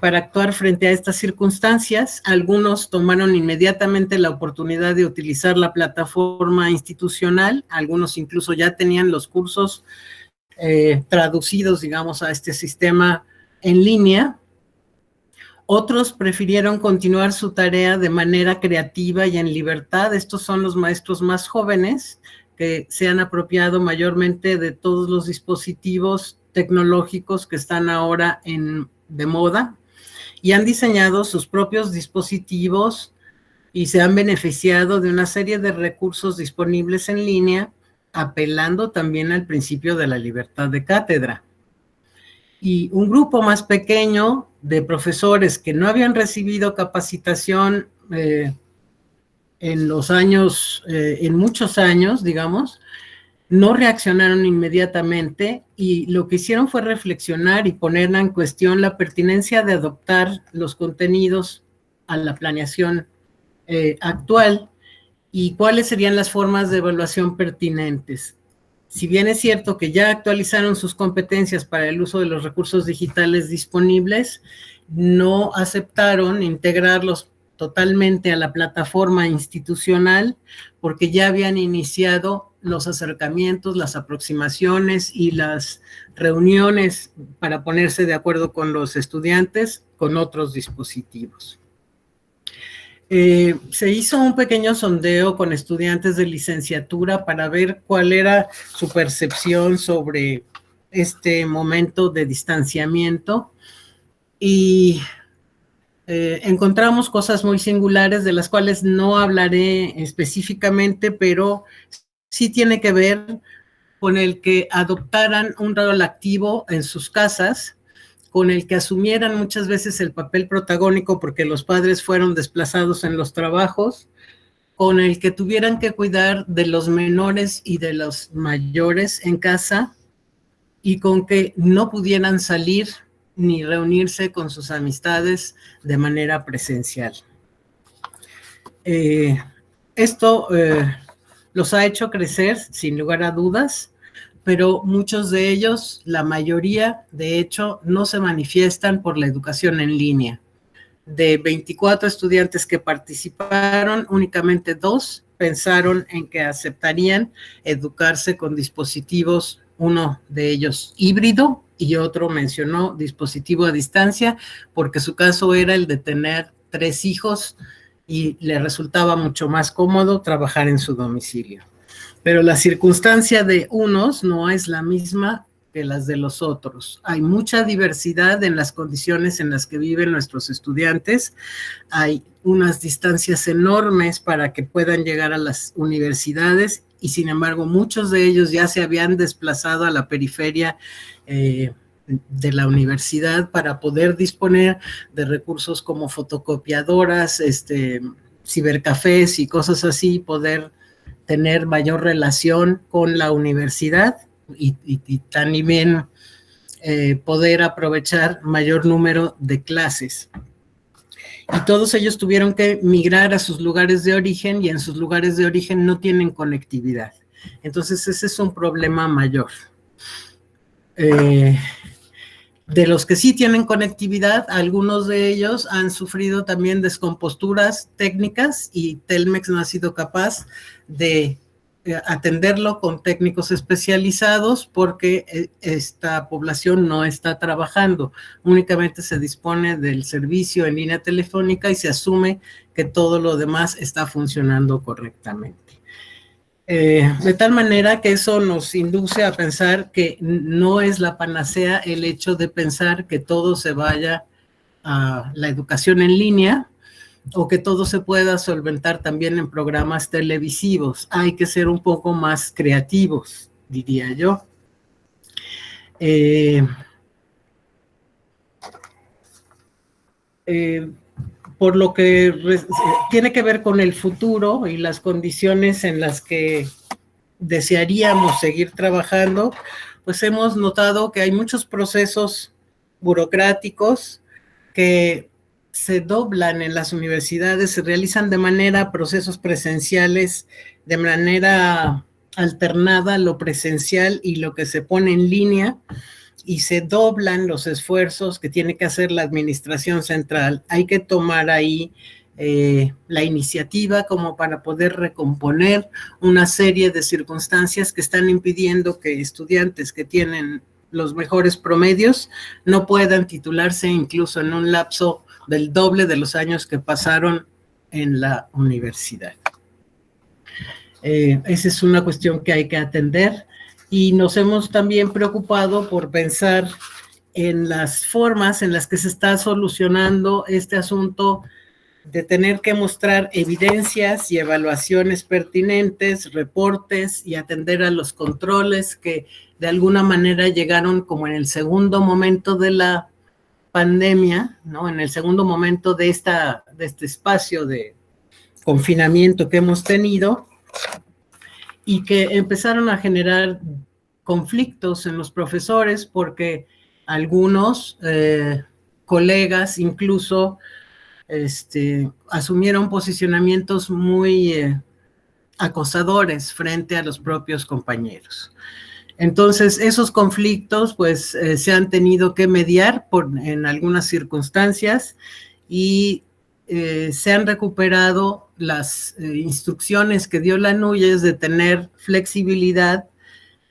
para actuar frente a estas circunstancias. Algunos tomaron inmediatamente la oportunidad de utilizar la plataforma institucional, algunos incluso ya tenían los cursos traducidos, digamos, a este sistema en línea. Otros prefirieron continuar su tarea de manera creativa y en libertad. Estos son los maestros más jóvenes que se han apropiado mayormente de todos los dispositivos tecnológicos que están ahora de moda, y han diseñado sus propios dispositivos y se han beneficiado de una serie de recursos disponibles en línea, apelando también al principio de la libertad de cátedra. Y un grupo más pequeño de profesores que no habían recibido capacitación en los años, en muchos años, digamos, no reaccionaron inmediatamente y lo que hicieron fue reflexionar y poner en cuestión la pertinencia de adoptar los contenidos a la planeación actual y cuáles serían las formas de evaluación pertinentes. Si bien es cierto que ya actualizaron sus competencias para el uso de los recursos digitales disponibles, no aceptaron integrarlos totalmente a la plataforma institucional porque ya habían iniciado los acercamientos, las aproximaciones y las reuniones para ponerse de acuerdo con los estudiantes con otros dispositivos. Se hizo un pequeño sondeo con estudiantes de licenciatura para ver cuál era su percepción sobre este momento de distanciamiento y encontramos cosas muy singulares de las cuales no hablaré específicamente, pero sí tiene que ver con el que adoptaran un rol activo en sus casas, con el que asumieran muchas veces el papel protagónico porque los padres fueron desplazados en los trabajos, con el que tuvieran que cuidar de los menores y de los mayores en casa y con que no pudieran salir ni reunirse con sus amistades de manera presencial. Esto los ha hecho crecer sin lugar a dudas, pero muchos de ellos, la mayoría, de hecho, no se manifiestan por la educación en línea. De 24 estudiantes que participaron, únicamente 2 pensaron en que aceptarían educarse con dispositivos, uno de ellos híbrido y otro mencionó dispositivo a distancia, porque su caso era el de tener 3 hijos y le resultaba mucho más cómodo trabajar en su domicilio. Pero la circunstancia de unos no es la misma que las de los otros. Hay mucha diversidad en las condiciones en las que viven nuestros estudiantes. Hay unas distancias enormes para que puedan llegar a las universidades y, sin embargo, muchos de ellos ya se habían desplazado a la periferia de la universidad para poder disponer de recursos como fotocopiadoras, cibercafés y cosas así, poder tener mayor relación con la universidad y también poder aprovechar mayor número de clases. Y todos ellos tuvieron que migrar a sus lugares de origen y en sus lugares de origen no tienen conectividad. Entonces ese es un problema mayor. De los que sí tienen conectividad, algunos de ellos han sufrido también descomposturas técnicas y Telmex no ha sido capaz de atenderlo con técnicos especializados porque esta población no está trabajando. Únicamente se dispone del servicio en línea telefónica y se asume que todo lo demás está funcionando correctamente. De tal manera que eso nos induce a pensar que no es la panacea el hecho de pensar que todo se vaya a la educación en línea o que todo se pueda solventar también en programas televisivos. Hay que ser un poco más creativos, diría yo. Por lo que tiene que ver con el futuro y las condiciones en las que desearíamos seguir trabajando, pues hemos notado que hay muchos procesos burocráticos que se doblan en las universidades, se realizan de manera, procesos presenciales, de manera alternada lo presencial y lo que se pone en línea, y se doblan los esfuerzos que tiene que hacer la administración central. Hay que tomar ahí la iniciativa como para poder recomponer una serie de circunstancias que están impidiendo que estudiantes que tienen los mejores promedios no puedan titularse incluso en un lapso del doble de los años que pasaron en la universidad. Esa es una cuestión que hay que atender. Y nos hemos también preocupado por pensar en las formas en las que se está solucionando este asunto de tener que mostrar evidencias y evaluaciones pertinentes, reportes y atender a los controles que de alguna manera llegaron como en el segundo momento de la pandemia, ¿no? En el segundo momento de este espacio de confinamiento que hemos tenido y que empezaron a generar conflictos en los profesores porque algunos colegas incluso asumieron posicionamientos muy acosadores frente a los propios compañeros. Entonces, esos conflictos, pues, se han tenido que mediar en algunas circunstancias y se han recuperado las instrucciones que dio la NUYES de tener flexibilidad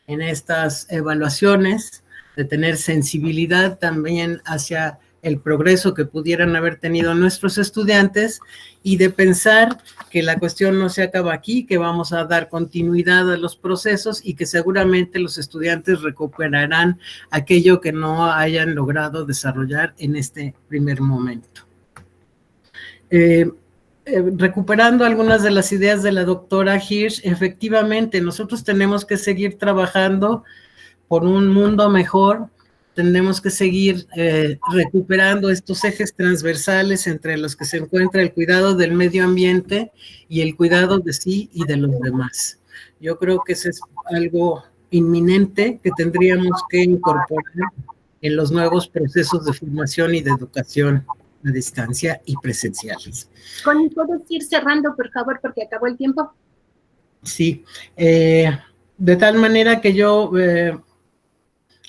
en estas evaluaciones, de tener sensibilidad también hacia el progreso que pudieran haber tenido nuestros estudiantes y de pensar que la cuestión no se acaba aquí, que vamos a dar continuidad a los procesos y que seguramente los estudiantes recuperarán aquello que no hayan logrado desarrollar en este primer momento. Recuperando algunas de las ideas de la doctora Hirsch, efectivamente, nosotros tenemos que seguir trabajando por un mundo mejor, tenemos que seguir recuperando estos ejes transversales entre los que se encuentra el cuidado del medio ambiente y el cuidado de sí y de los demás. Yo creo que eso es algo inminente que tendríamos que incorporar en los nuevos procesos de formación y de educación a distancia y presenciales. Connie, ¿puedes ir cerrando, por favor, porque acabó el tiempo? Sí, de tal manera que yo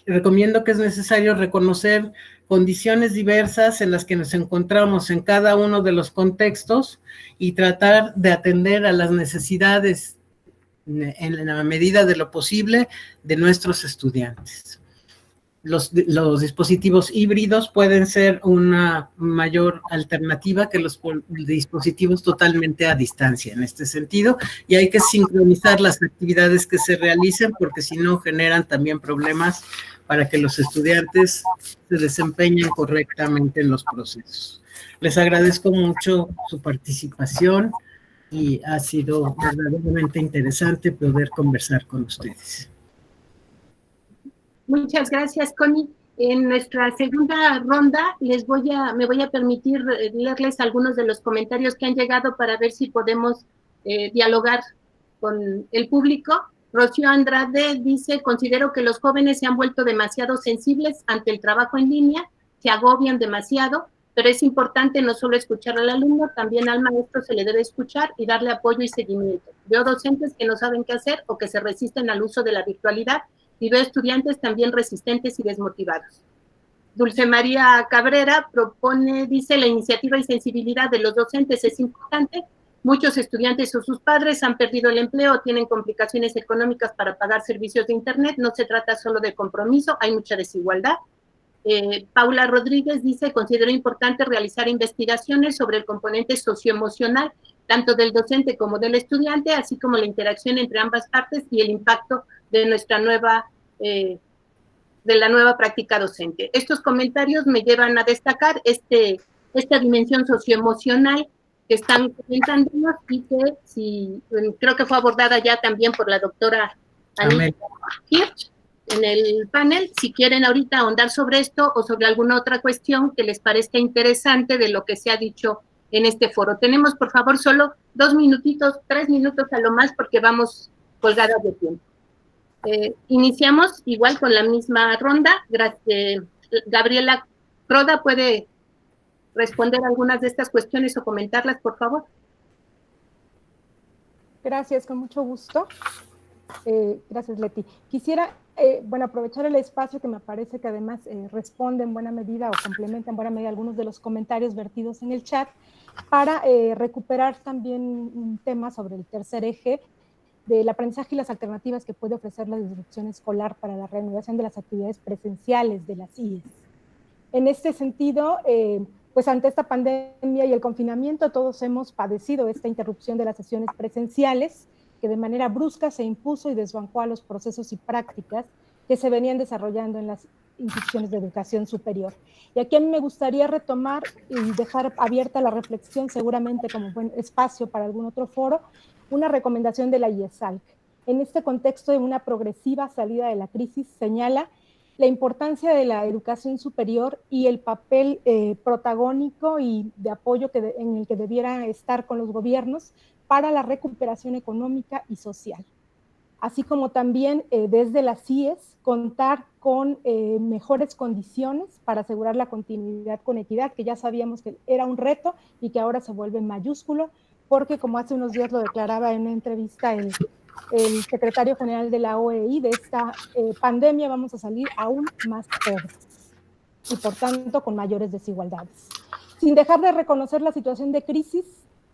recomiendo que es necesario reconocer condiciones diversas en las que nos encontramos en cada uno de los contextos y tratar de atender a las necesidades en la medida de lo posible de nuestros estudiantes. Los dispositivos híbridos pueden ser una mayor alternativa que los dispositivos totalmente a distancia en este sentido, y hay que sincronizar las actividades que se realicen porque si no generan también problemas para que los estudiantes se desempeñen correctamente en los procesos. Les agradezco mucho su participación y ha sido verdaderamente interesante poder conversar con ustedes. Muchas gracias, Connie. En nuestra segunda ronda me voy a permitir leerles algunos de los comentarios que han llegado para ver si podemos dialogar con el público. Rocío Andrade dice: considero que los jóvenes se han vuelto demasiado sensibles ante el trabajo en línea, se agobian demasiado, pero es importante no solo escuchar al alumno, también al maestro se le debe escuchar y darle apoyo y seguimiento. Veo docentes que no saben qué hacer o que se resisten al uso de la virtualidad, y veo estudiantes también resistentes y desmotivados. Dulce María Cabrera dice: la iniciativa y sensibilidad de los docentes es importante. Muchos estudiantes o sus padres han perdido el empleo, tienen complicaciones económicas para pagar servicios de internet. No se trata solo de compromiso, hay mucha desigualdad. Paula Rodríguez dice: considero importante realizar investigaciones sobre el componente socioemocional, tanto del docente como del estudiante, así como la interacción entre ambas partes y el impacto de la nueva práctica docente. Estos comentarios me llevan a destacar esta dimensión socioemocional que están comentándonos y que creo que fue abordada ya también por la doctora Anita Hirsch en el panel. Si quieren ahorita ahondar sobre esto o sobre alguna otra cuestión que les parezca interesante de lo que se ha dicho en este foro. Tenemos, por favor, solo 2 minutitos, 3 minutos a lo más, porque vamos colgadas de tiempo. Iniciamos igual con la misma ronda. Gabriela Croda, ¿puede responder algunas de estas cuestiones o comentarlas, por favor? Gracias, con mucho gusto. Gracias, Leti. Quisiera, aprovechar el espacio que me parece que además responde en buena medida o complementa en buena medida algunos de los comentarios vertidos en el chat para recuperar también un tema sobre el tercer eje del aprendizaje y las alternativas que puede ofrecer la disrupción escolar para la reanudación de las actividades presenciales de las IES. En este sentido, pues ante esta pandemia y el confinamiento, todos hemos padecido esta interrupción de las sesiones presenciales que de manera brusca se impuso y desbancó a los procesos y prácticas que se venían desarrollando en las instituciones de educación superior. Y aquí a mí me gustaría retomar y dejar abierta la reflexión, seguramente como buen espacio para algún otro foro, una recomendación de la IESALC. En este contexto de una progresiva salida de la crisis, señala la importancia de la educación superior y el papel protagónico y de apoyo en el que debiera estar con los gobiernos para la recuperación económica y social. Así como también desde las CIES contar con mejores condiciones para asegurar la continuidad con equidad, que ya sabíamos que era un reto y que ahora se vuelve mayúsculo, porque como hace unos días lo declaraba en una entrevista el secretario general de la OEI, de esta pandemia vamos a salir aún más pobres y por tanto con mayores desigualdades. Sin dejar de reconocer la situación de crisis,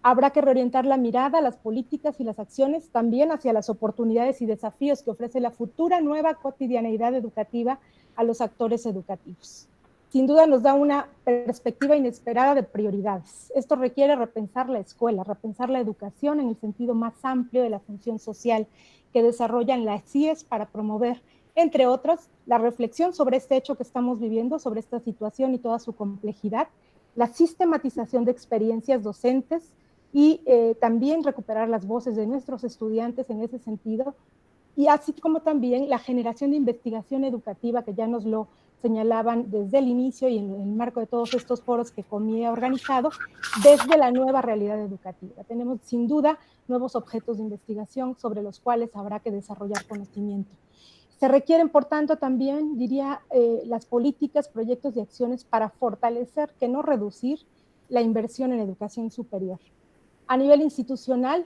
habrá que reorientar la mirada, las políticas y las acciones también hacia las oportunidades y desafíos que ofrece la futura nueva cotidianeidad educativa a los actores educativos. Sin duda nos da una perspectiva inesperada de prioridades. Esto requiere repensar la escuela, repensar la educación en el sentido más amplio de la función social que desarrollan las CIES para promover, entre otros, la reflexión sobre este hecho que estamos viviendo, sobre esta situación y toda su complejidad, la sistematización de experiencias docentes y también recuperar las voces de nuestros estudiantes en ese sentido, y así como también la generación de investigación educativa que ya nos lo señalaban desde el inicio y en el marco de todos estos foros que CONI ha organizado, desde la nueva realidad educativa. Tenemos sin duda nuevos objetos de investigación sobre los cuales habrá que desarrollar conocimiento. Se requieren, por tanto, también, diría, las políticas, proyectos y acciones para fortalecer, que no reducir, la inversión en educación superior. A nivel institucional,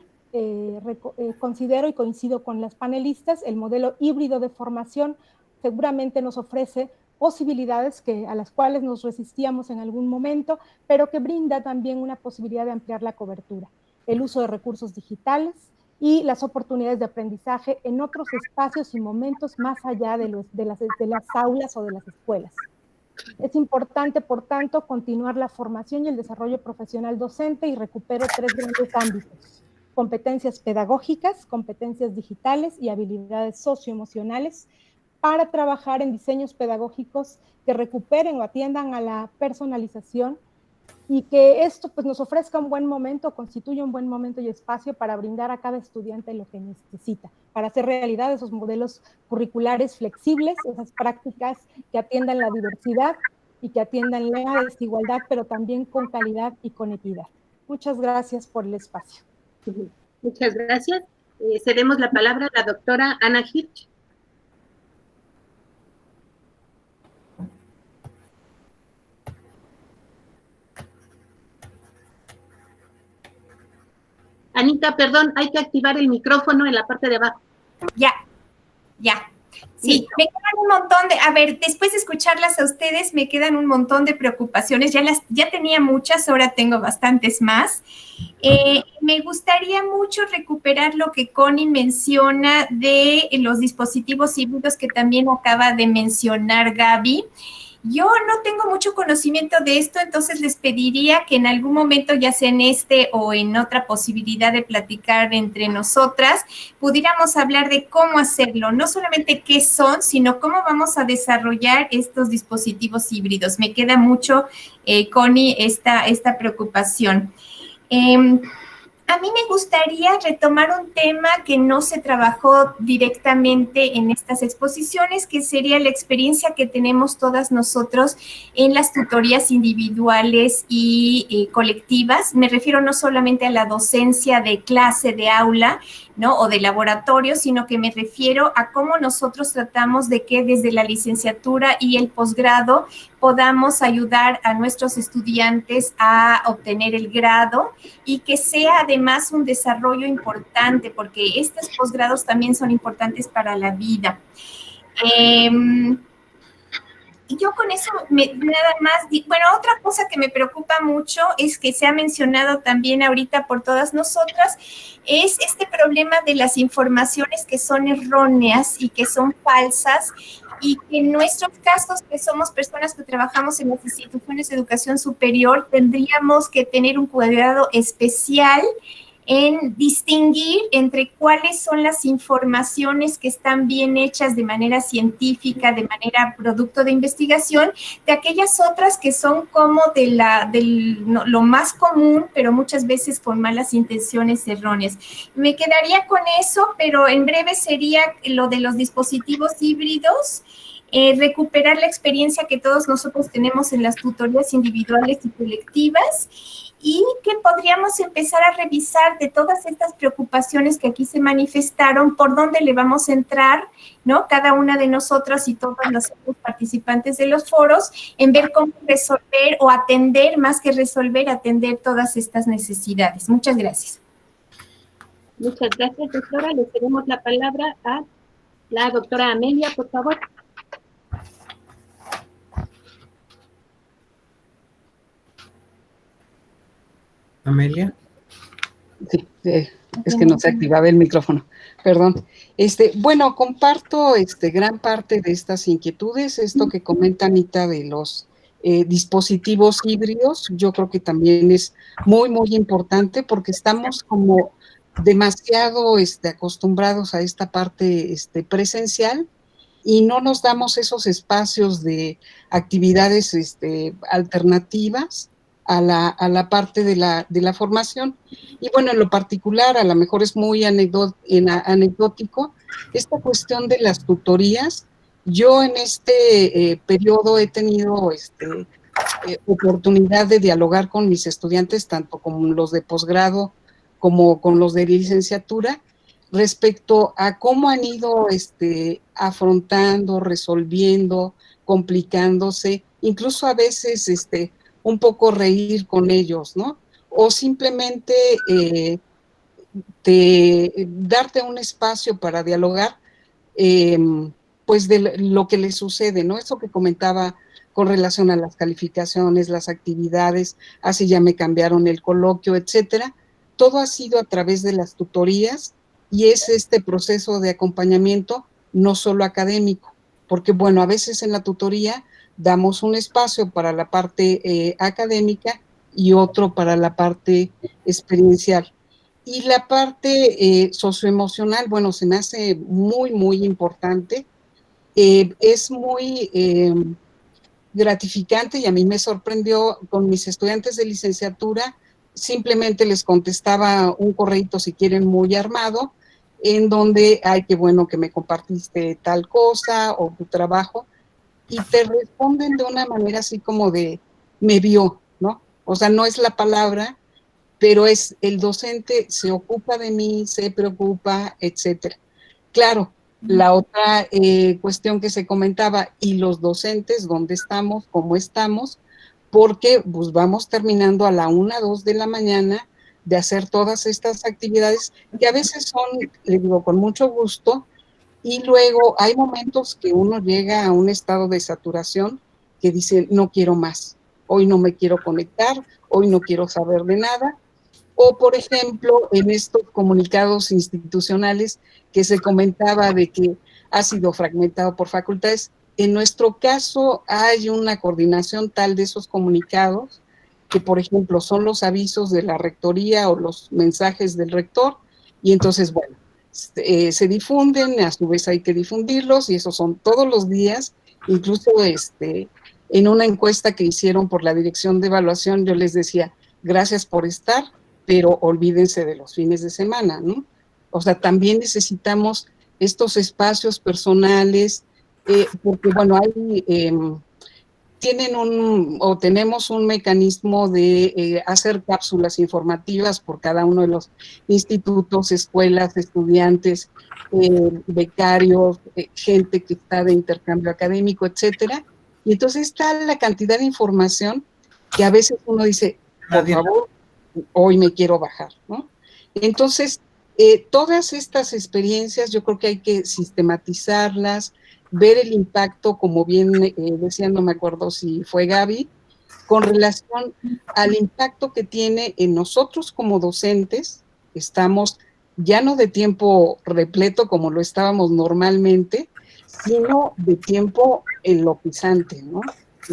considero y coincido con las panelistas, el modelo híbrido de formación seguramente nos ofrece posibilidades a las cuales nos resistíamos en algún momento, pero que brinda también una posibilidad de ampliar la cobertura, el uso de recursos digitales y las oportunidades de aprendizaje en otros espacios y momentos más allá de las aulas o de las escuelas. Es importante, por tanto, continuar la formación y el desarrollo profesional docente y recupero 3 grandes ámbitos: competencias pedagógicas, competencias digitales y habilidades socioemocionales, para trabajar en diseños pedagógicos que recuperen o atiendan a la personalización y que esto pues, nos ofrezca un buen momento, constituya un buen momento y espacio para brindar a cada estudiante lo que necesita, para hacer realidad esos modelos curriculares flexibles, esas prácticas que atiendan la diversidad y que atiendan la desigualdad, pero también con calidad y con equidad. Muchas gracias por el espacio. Muchas gracias. Cedemos la palabra a la doctora Ana Hirsch. Anita, perdón, hay que activar el micrófono en la parte de abajo. Ya. Sí, me quedan un montón después de escucharlas a ustedes, me quedan un montón de preocupaciones. Ya tenía muchas, ahora tengo bastantes más. Me gustaría mucho recuperar lo que Connie menciona de los dispositivos híbridos que también acaba de mencionar Gaby. Yo no tengo mucho conocimiento de esto, entonces les pediría que en algún momento, ya sea en este o en otra posibilidad de platicar entre nosotras, pudiéramos hablar de cómo hacerlo, no solamente qué son, sino cómo vamos a desarrollar estos dispositivos híbridos. Me queda mucho, Connie, esta preocupación. A mí me gustaría retomar un tema que no se trabajó directamente en estas exposiciones, que sería la experiencia que tenemos todas nosotros en las tutorías individuales y colectivas. Me refiero no solamente a la docencia de clase, de aula, ¿no? O de laboratorio, sino que me refiero a cómo nosotros tratamos de que desde la licenciatura y el posgrado podamos ayudar a nuestros estudiantes a obtener el grado y que sea además un desarrollo importante, porque estos posgrados también son importantes para la vida. Yo con eso nada más, bueno, otra cosa que me preocupa mucho es que se ha mencionado también ahorita por todas nosotras, es este problema de las informaciones que son erróneas y que son falsas, y que en nuestros casos, que somos personas que trabajamos en las instituciones de educación superior, tendríamos que tener un cuidado especial en distinguir entre cuáles son las informaciones que están bien hechas de manera científica, de manera producto de investigación, de aquellas otras que son como lo más común, pero muchas veces con malas intenciones erróneas. Me quedaría con eso, pero en breve sería lo de los dispositivos híbridos, recuperar la experiencia que todos nosotros tenemos en las tutorías individuales y colectivas, y que podríamos empezar a revisar de todas estas preocupaciones que aquí se manifestaron, por dónde le vamos a entrar, ¿no? Cada una de nosotras y todos los participantes de los foros, en ver cómo resolver o atender, más que resolver, atender todas estas necesidades. Muchas gracias. Muchas gracias, doctora. Le cedemos la palabra a la doctora Amelia, por favor. Amelia. Sí, es que no se activaba el micrófono, perdón. Bueno, comparto gran parte de estas inquietudes, esto que comenta Anita de los dispositivos híbridos, yo creo que también es muy, muy importante porque estamos como demasiado acostumbrados a esta parte presencial y no nos damos esos espacios de actividades alternativas a la parte de la formación. Y bueno, en lo particular, a lo mejor es muy anecdótico, esta cuestión de las tutorías. Yo en este periodo he tenido oportunidad de dialogar con mis estudiantes, tanto con los de posgrado como con los de licenciatura, respecto a cómo han ido afrontando, resolviendo, complicándose, incluso a veces un poco reír con ellos, ¿no? O simplemente darte un espacio para dialogar, pues de lo que les sucede, ¿no? Eso que comentaba con relación a las calificaciones, las actividades, así ya me cambiaron el coloquio, etcétera. Todo ha sido a través de las tutorías y es este proceso de acompañamiento no solo académico, porque bueno, a veces en la tutoría damos un espacio para la parte académica y otro para la parte experiencial. Y la parte socioemocional, bueno, se me hace muy, muy importante. Es muy gratificante y a mí me sorprendió con mis estudiantes de licenciatura, simplemente les contestaba un correíto, si quieren, muy armado, en donde, ay, qué bueno que me compartiste tal cosa o tu trabajo, y te responden de una manera así como de, me vio, ¿no? O sea, no es la palabra, pero es el docente se ocupa de mí, se preocupa, etcétera. Claro, la otra cuestión que se comentaba, y los docentes, ¿dónde estamos? ¿Cómo estamos? Porque pues vamos terminando a la 1, 2 de la mañana de hacer todas estas actividades, que a veces son, le digo, con mucho gusto, y luego hay momentos que uno llega a un estado de saturación que dice, no quiero más, hoy no me quiero conectar, hoy no quiero saber de nada. O, por ejemplo, en estos comunicados institucionales que se comentaba de que ha sido fragmentado por facultades, en nuestro caso hay una coordinación tal de esos comunicados que, por ejemplo, son los avisos de la rectoría o los mensajes del rector, y entonces, bueno, se difunden, a su vez hay que difundirlos, y esos son todos los días. Incluso en una encuesta que hicieron por la Dirección de Evaluación, yo les decía, gracias por estar, pero olvídense de los fines de semana, ¿no? O sea, también necesitamos estos espacios personales, porque, bueno, hay, tenemos un mecanismo de hacer cápsulas informativas por cada uno de los institutos, escuelas, estudiantes, becarios, gente que está de intercambio académico, etcétera. Y entonces está la cantidad de información que a veces uno dice, por favor, hoy me quiero bajar, ¿no? Entonces, todas estas experiencias yo creo que hay que sistematizarlas, ver el impacto, como bien decía, no me acuerdo si fue Gaby, con relación al impacto que tiene en nosotros como docentes. Estamos ya no de tiempo repleto como lo estábamos normalmente, sino de tiempo enlopizante, ¿no?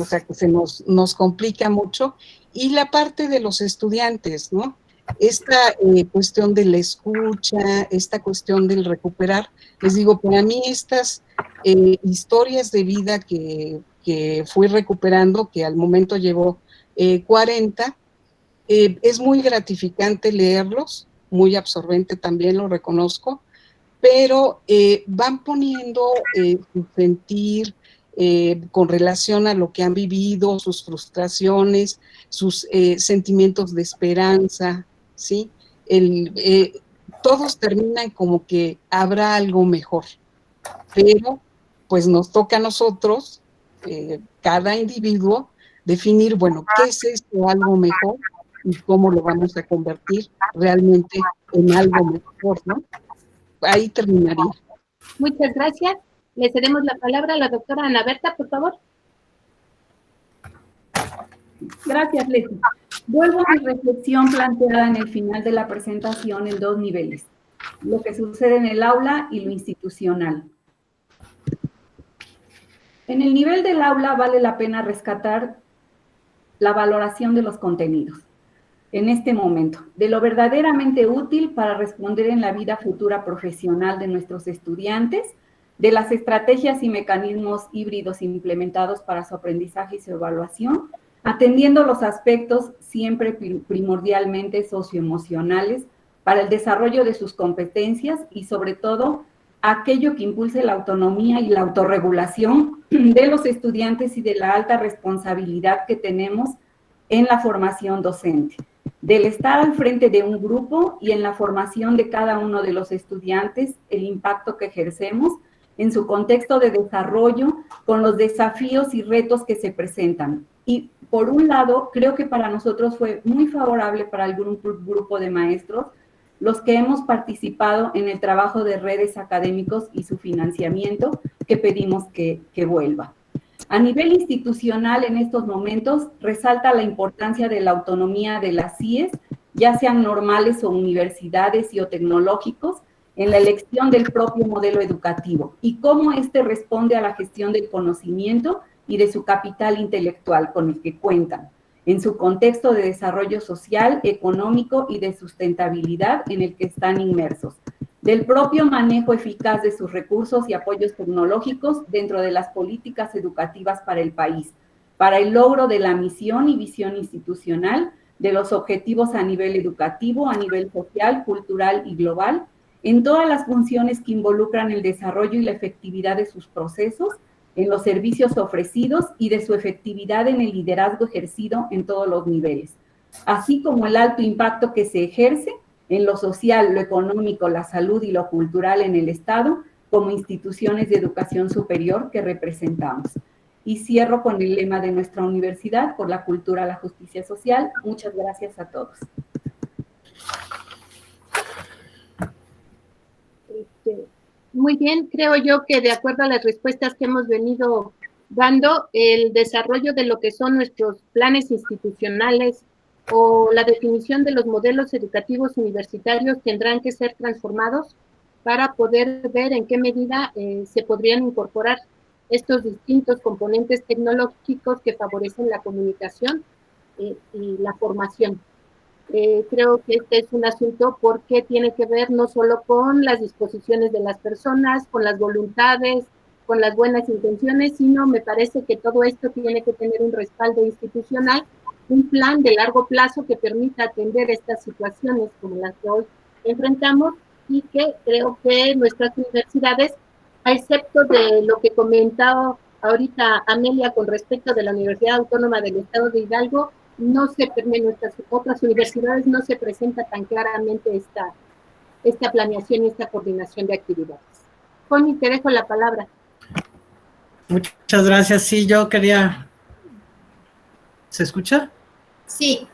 O sea, que se nos complica mucho. Y la parte de los estudiantes, ¿no? esta cuestión de la escucha, esta cuestión del recuperar, les digo, para mí estas historias de vida que fui recuperando, que al momento llevo 40, es muy gratificante leerlos, muy absorbente también, lo reconozco, pero van poniendo su sentir con relación a lo que han vivido, sus frustraciones, sus sentimientos de esperanza, ¿sí? Todos terminan como que habrá algo mejor, pero pues nos toca a nosotros, cada individuo, definir, bueno, ¿qué es esto algo mejor y cómo lo vamos a convertir realmente en algo mejor, ¿no? Ahí terminaría. Muchas gracias. Le cedemos la palabra a la doctora Ana Berta, por favor. Gracias, Leti. Vuelvo a mi reflexión planteada en el final de la presentación en 2 niveles, lo que sucede en el aula y lo institucional. En el nivel del aula vale la pena rescatar la valoración de los contenidos en este momento, de lo verdaderamente útil para responder en la vida futura profesional de nuestros estudiantes, de las estrategias y mecanismos híbridos implementados para su aprendizaje y su evaluación, atendiendo los aspectos siempre primordialmente socioemocionales para el desarrollo de sus competencias y sobre todo aquello que impulse la autonomía y la autorregulación de los estudiantes y de la alta responsabilidad que tenemos en la formación docente, del estar al frente de un grupo y en la formación de cada uno de los estudiantes, el impacto que ejercemos en su contexto de desarrollo con los desafíos y retos que se presentan. Y por un lado, creo que para nosotros fue muy favorable para el grupo de maestros los que hemos participado en el trabajo de redes académicos y su financiamiento, que pedimos que vuelva. A nivel institucional, en estos momentos, resalta la importancia de la autonomía de las CIES, ya sean normales o universidades y o tecnológicos, en la elección del propio modelo educativo y cómo éste responde a la gestión del conocimiento y de su capital intelectual con el que cuentan, en su contexto de desarrollo social, económico y de sustentabilidad en el que están inmersos, del propio manejo eficaz de sus recursos y apoyos tecnológicos dentro de las políticas educativas para el país, para el logro de la misión y visión institucional, de los objetivos a nivel educativo, a nivel social, cultural y global, en todas las funciones que involucran el desarrollo y la efectividad de sus procesos, en los servicios ofrecidos y de su efectividad en el liderazgo ejercido en todos los niveles, así como el alto impacto que se ejerce en lo social, lo económico, la salud y lo cultural en el Estado, como instituciones de educación superior que representamos. Y cierro con el lema de nuestra universidad, por la cultura, la justicia social. Muchas gracias a todos. Muy bien, creo yo que de acuerdo a las respuestas que hemos venido dando, el desarrollo de lo que son nuestros planes institucionales o la definición de los modelos educativos universitarios tendrán que ser transformados para poder ver en qué medida se podrían incorporar estos distintos componentes tecnológicos que favorecen la comunicación y la formación. Creo que este es un asunto porque tiene que ver no solo con las disposiciones de las personas, con las voluntades, con las buenas intenciones, sino me parece que todo esto tiene que tener un respaldo institucional, un plan de largo plazo que permita atender estas situaciones como las que hoy enfrentamos y que creo que nuestras universidades, a excepto de lo que comentaba ahorita Amelia con respecto de la Universidad Autónoma del Estado de Hidalgo, en nuestras otras universidades no se presenta tan claramente esta planeación y esta coordinación de actividades. Connie, te dejo la palabra. Muchas gracias. Sí, yo quería... ¿Se escucha? Sí.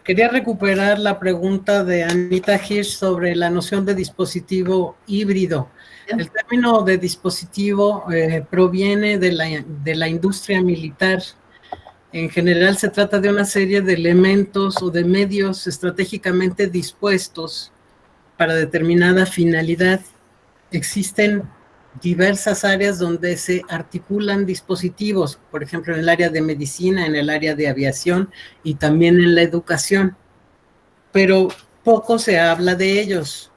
Quería recuperar la pregunta de Anita Hirsch sobre la noción de dispositivo híbrido. El término de dispositivo proviene de la industria militar. En general se trata de una serie de elementos o de medios estratégicamente dispuestos para determinada finalidad. Existen diversas áreas donde se articulan dispositivos, por ejemplo, en el área de medicina, en el área de aviación y también en la educación. Pero poco se habla de ellos.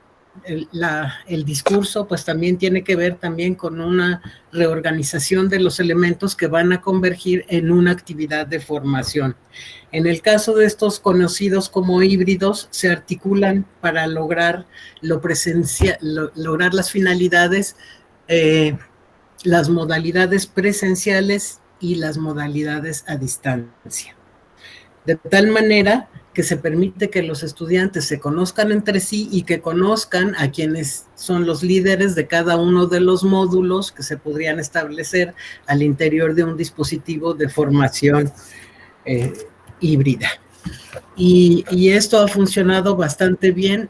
El discurso pues también tiene que ver también con una reorganización de los elementos que van a convergir en una actividad de formación. En el caso de estos conocidos como híbridos, se articulan para lograr lograr las finalidades, las modalidades presenciales y las modalidades a distancia. De tal manera que se permite que los estudiantes se conozcan entre sí y que conozcan a quienes son los líderes de cada uno de los módulos que se podrían establecer al interior de un dispositivo de formación híbrida. Y esto ha funcionado bastante bien.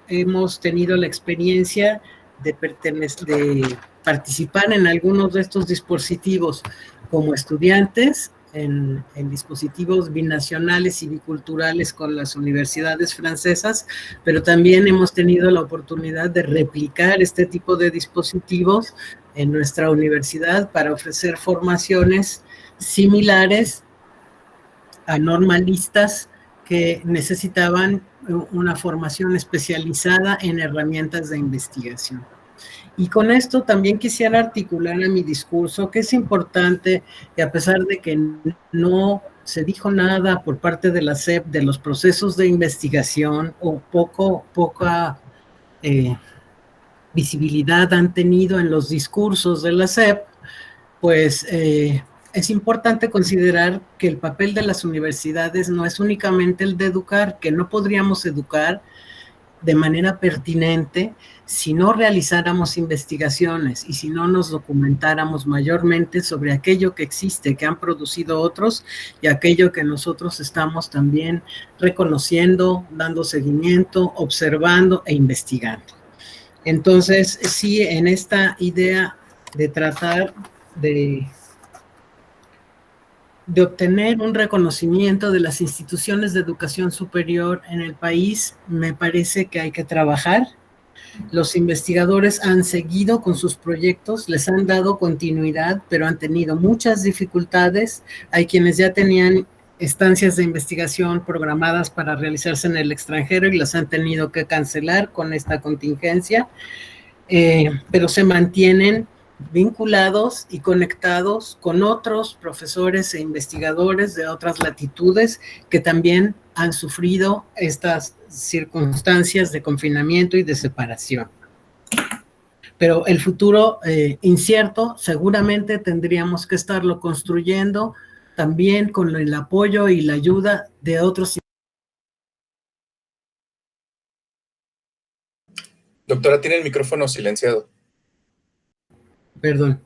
Hemos tenido la experiencia de participar en algunos de estos dispositivos como estudiantes, en dispositivos binacionales y biculturales con las universidades francesas, pero también hemos tenido la oportunidad de replicar este tipo de dispositivos en nuestra universidad para ofrecer formaciones similares a normalistas que necesitaban una formación especializada en herramientas de investigación. Y con esto también quisiera articular a mi discurso que es importante que a pesar de que no se dijo nada por parte de la SEP de los procesos de investigación o poca visibilidad han tenido en los discursos de la SEP, pues es importante considerar que el papel de las universidades no es únicamente el de educar, que no podríamos educar de manera pertinente si no realizáramos investigaciones y si no nos documentáramos mayormente sobre aquello que existe, que han producido otros y aquello que nosotros estamos también reconociendo, dando seguimiento, observando e investigando. Entonces, sí, en esta idea de tratar de obtener un reconocimiento de las instituciones de educación superior en el país, me parece que hay que trabajar. Los investigadores han seguido con sus proyectos, les han dado continuidad, pero han tenido muchas dificultades. Hay quienes ya tenían estancias de investigación programadas para realizarse en el extranjero y las han tenido que cancelar con esta contingencia, pero se mantienen vinculados y conectados con otros profesores e investigadores de otras latitudes que también han sufrido estas circunstancias de confinamiento y de separación. Pero el futuro incierto, seguramente tendríamos que estarlo construyendo también con el apoyo y la ayuda de otros. Doctora, tiene el micrófono silenciado. Perdón.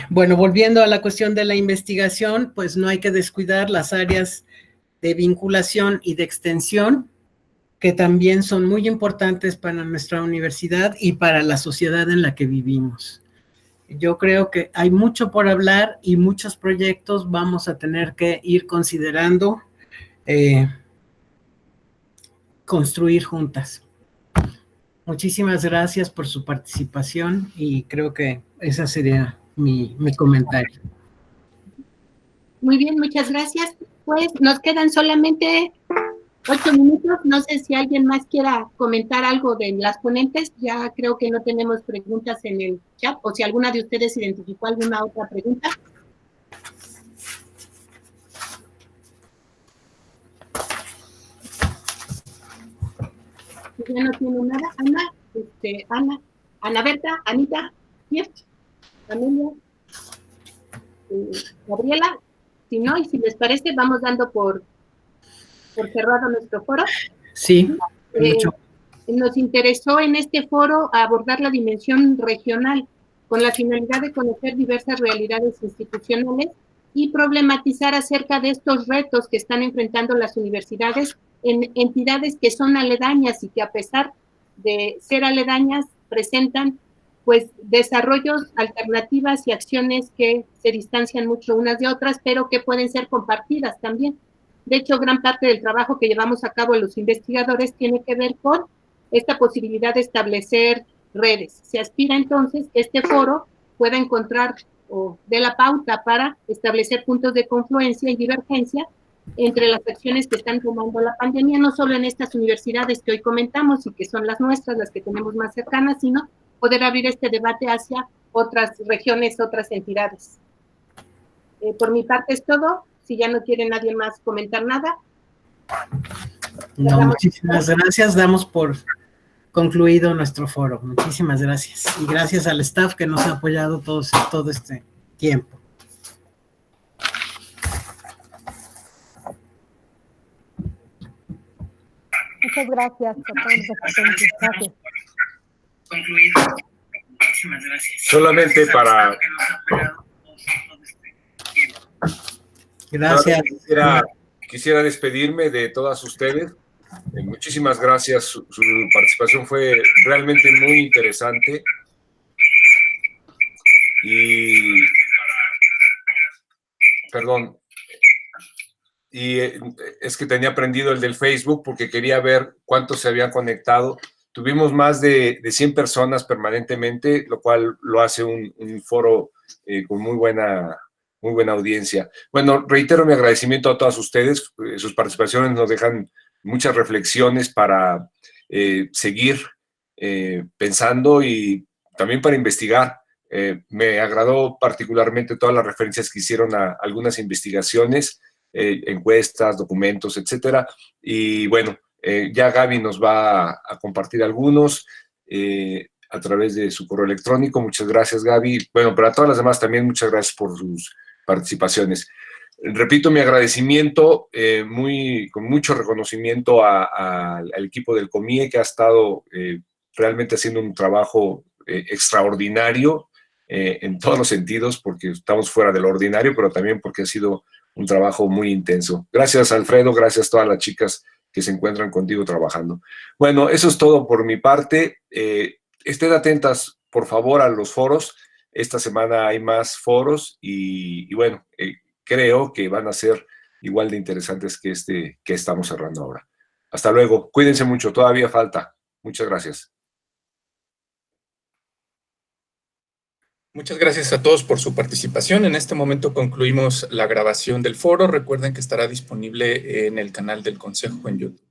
Bueno, volviendo a la cuestión de la investigación, pues no hay que descuidar las áreas de vinculación y de extensión, que también son muy importantes para nuestra universidad y para la sociedad en la que vivimos. Yo creo que hay mucho por hablar y muchos proyectos vamos a tener que ir considerando construir juntas. Muchísimas gracias por su participación y creo que ese sería mi comentario. Muy bien, muchas gracias. Pues nos quedan solamente 8 minutos. No sé si alguien más quiera comentar algo de las ponentes. Ya creo que no tenemos preguntas en el chat, o si alguna de ustedes identificó alguna otra pregunta. Ya no tiene nada. Ana Berta, Anita, Pierre, Amelia, Gabriela. Si no, y si les parece, vamos dando por cerrado nuestro foro. Sí, nos interesó en este foro abordar la dimensión regional con la finalidad de conocer diversas realidades institucionales y problematizar acerca de estos retos que están enfrentando las universidades en entidades que son aledañas y que a pesar de ser aledañas presentan pues desarrollos, alternativas y acciones que se distancian mucho unas de otras, pero que pueden ser compartidas también. De hecho, gran parte del trabajo que llevamos a cabo los investigadores tiene que ver con esta posibilidad de establecer redes. Se aspira entonces que este foro pueda encontrar o dé la pauta para establecer puntos de confluencia y divergencia entre las acciones que están tomando la pandemia, no solo en estas universidades que hoy comentamos y que son las nuestras, las que tenemos más cercanas, sino poder abrir este debate hacia otras regiones, otras entidades. Por mi parte es todo. Si ya no quiere nadie más comentar nada. No, muchísimas gracias. Damos por concluido nuestro foro. Muchísimas gracias. Y gracias al staff que nos ha apoyado todo este tiempo. Muchas gracias a todos los asistentes. Gracias. Concluido. Muchísimas gracias. Solamente para... Gracias. Quisiera despedirme de todas ustedes. Muchísimas gracias. Su participación fue realmente muy interesante. Y... Perdón. Y es que tenía prendido el del Facebook porque quería ver cuántos se habían conectado. Tuvimos más de 100 personas permanentemente, lo cual lo hace un foro con muy buena audiencia. Bueno, reitero mi agradecimiento a todas ustedes. Sus participaciones nos dejan muchas reflexiones para seguir pensando y también para investigar. Me agradó particularmente todas las referencias que hicieron a algunas investigaciones, encuestas, documentos, etcétera. Y bueno, ya Gaby nos va a compartir algunos a través de su correo electrónico. Muchas gracias, Gaby. Bueno, para todas las demás también, muchas gracias por sus participaciones. Repito mi agradecimiento, con mucho reconocimiento al equipo del COMIE, que ha estado realmente haciendo un trabajo extraordinario en todos los sentidos, porque estamos fuera de lo ordinario, pero también porque ha sido un trabajo muy intenso. Gracias, Alfredo, gracias a todas las chicas que se encuentran contigo trabajando. Bueno, eso es todo por mi parte. Estén atentas, por favor, a los foros. Esta semana hay más foros y bueno, creo que van a ser igual de interesantes que este que estamos cerrando ahora. Hasta luego. Cuídense mucho, todavía falta. Muchas gracias. Muchas gracias a todos por su participación. En este momento concluimos la grabación del foro. Recuerden que estará disponible en el canal del Consejo en YouTube.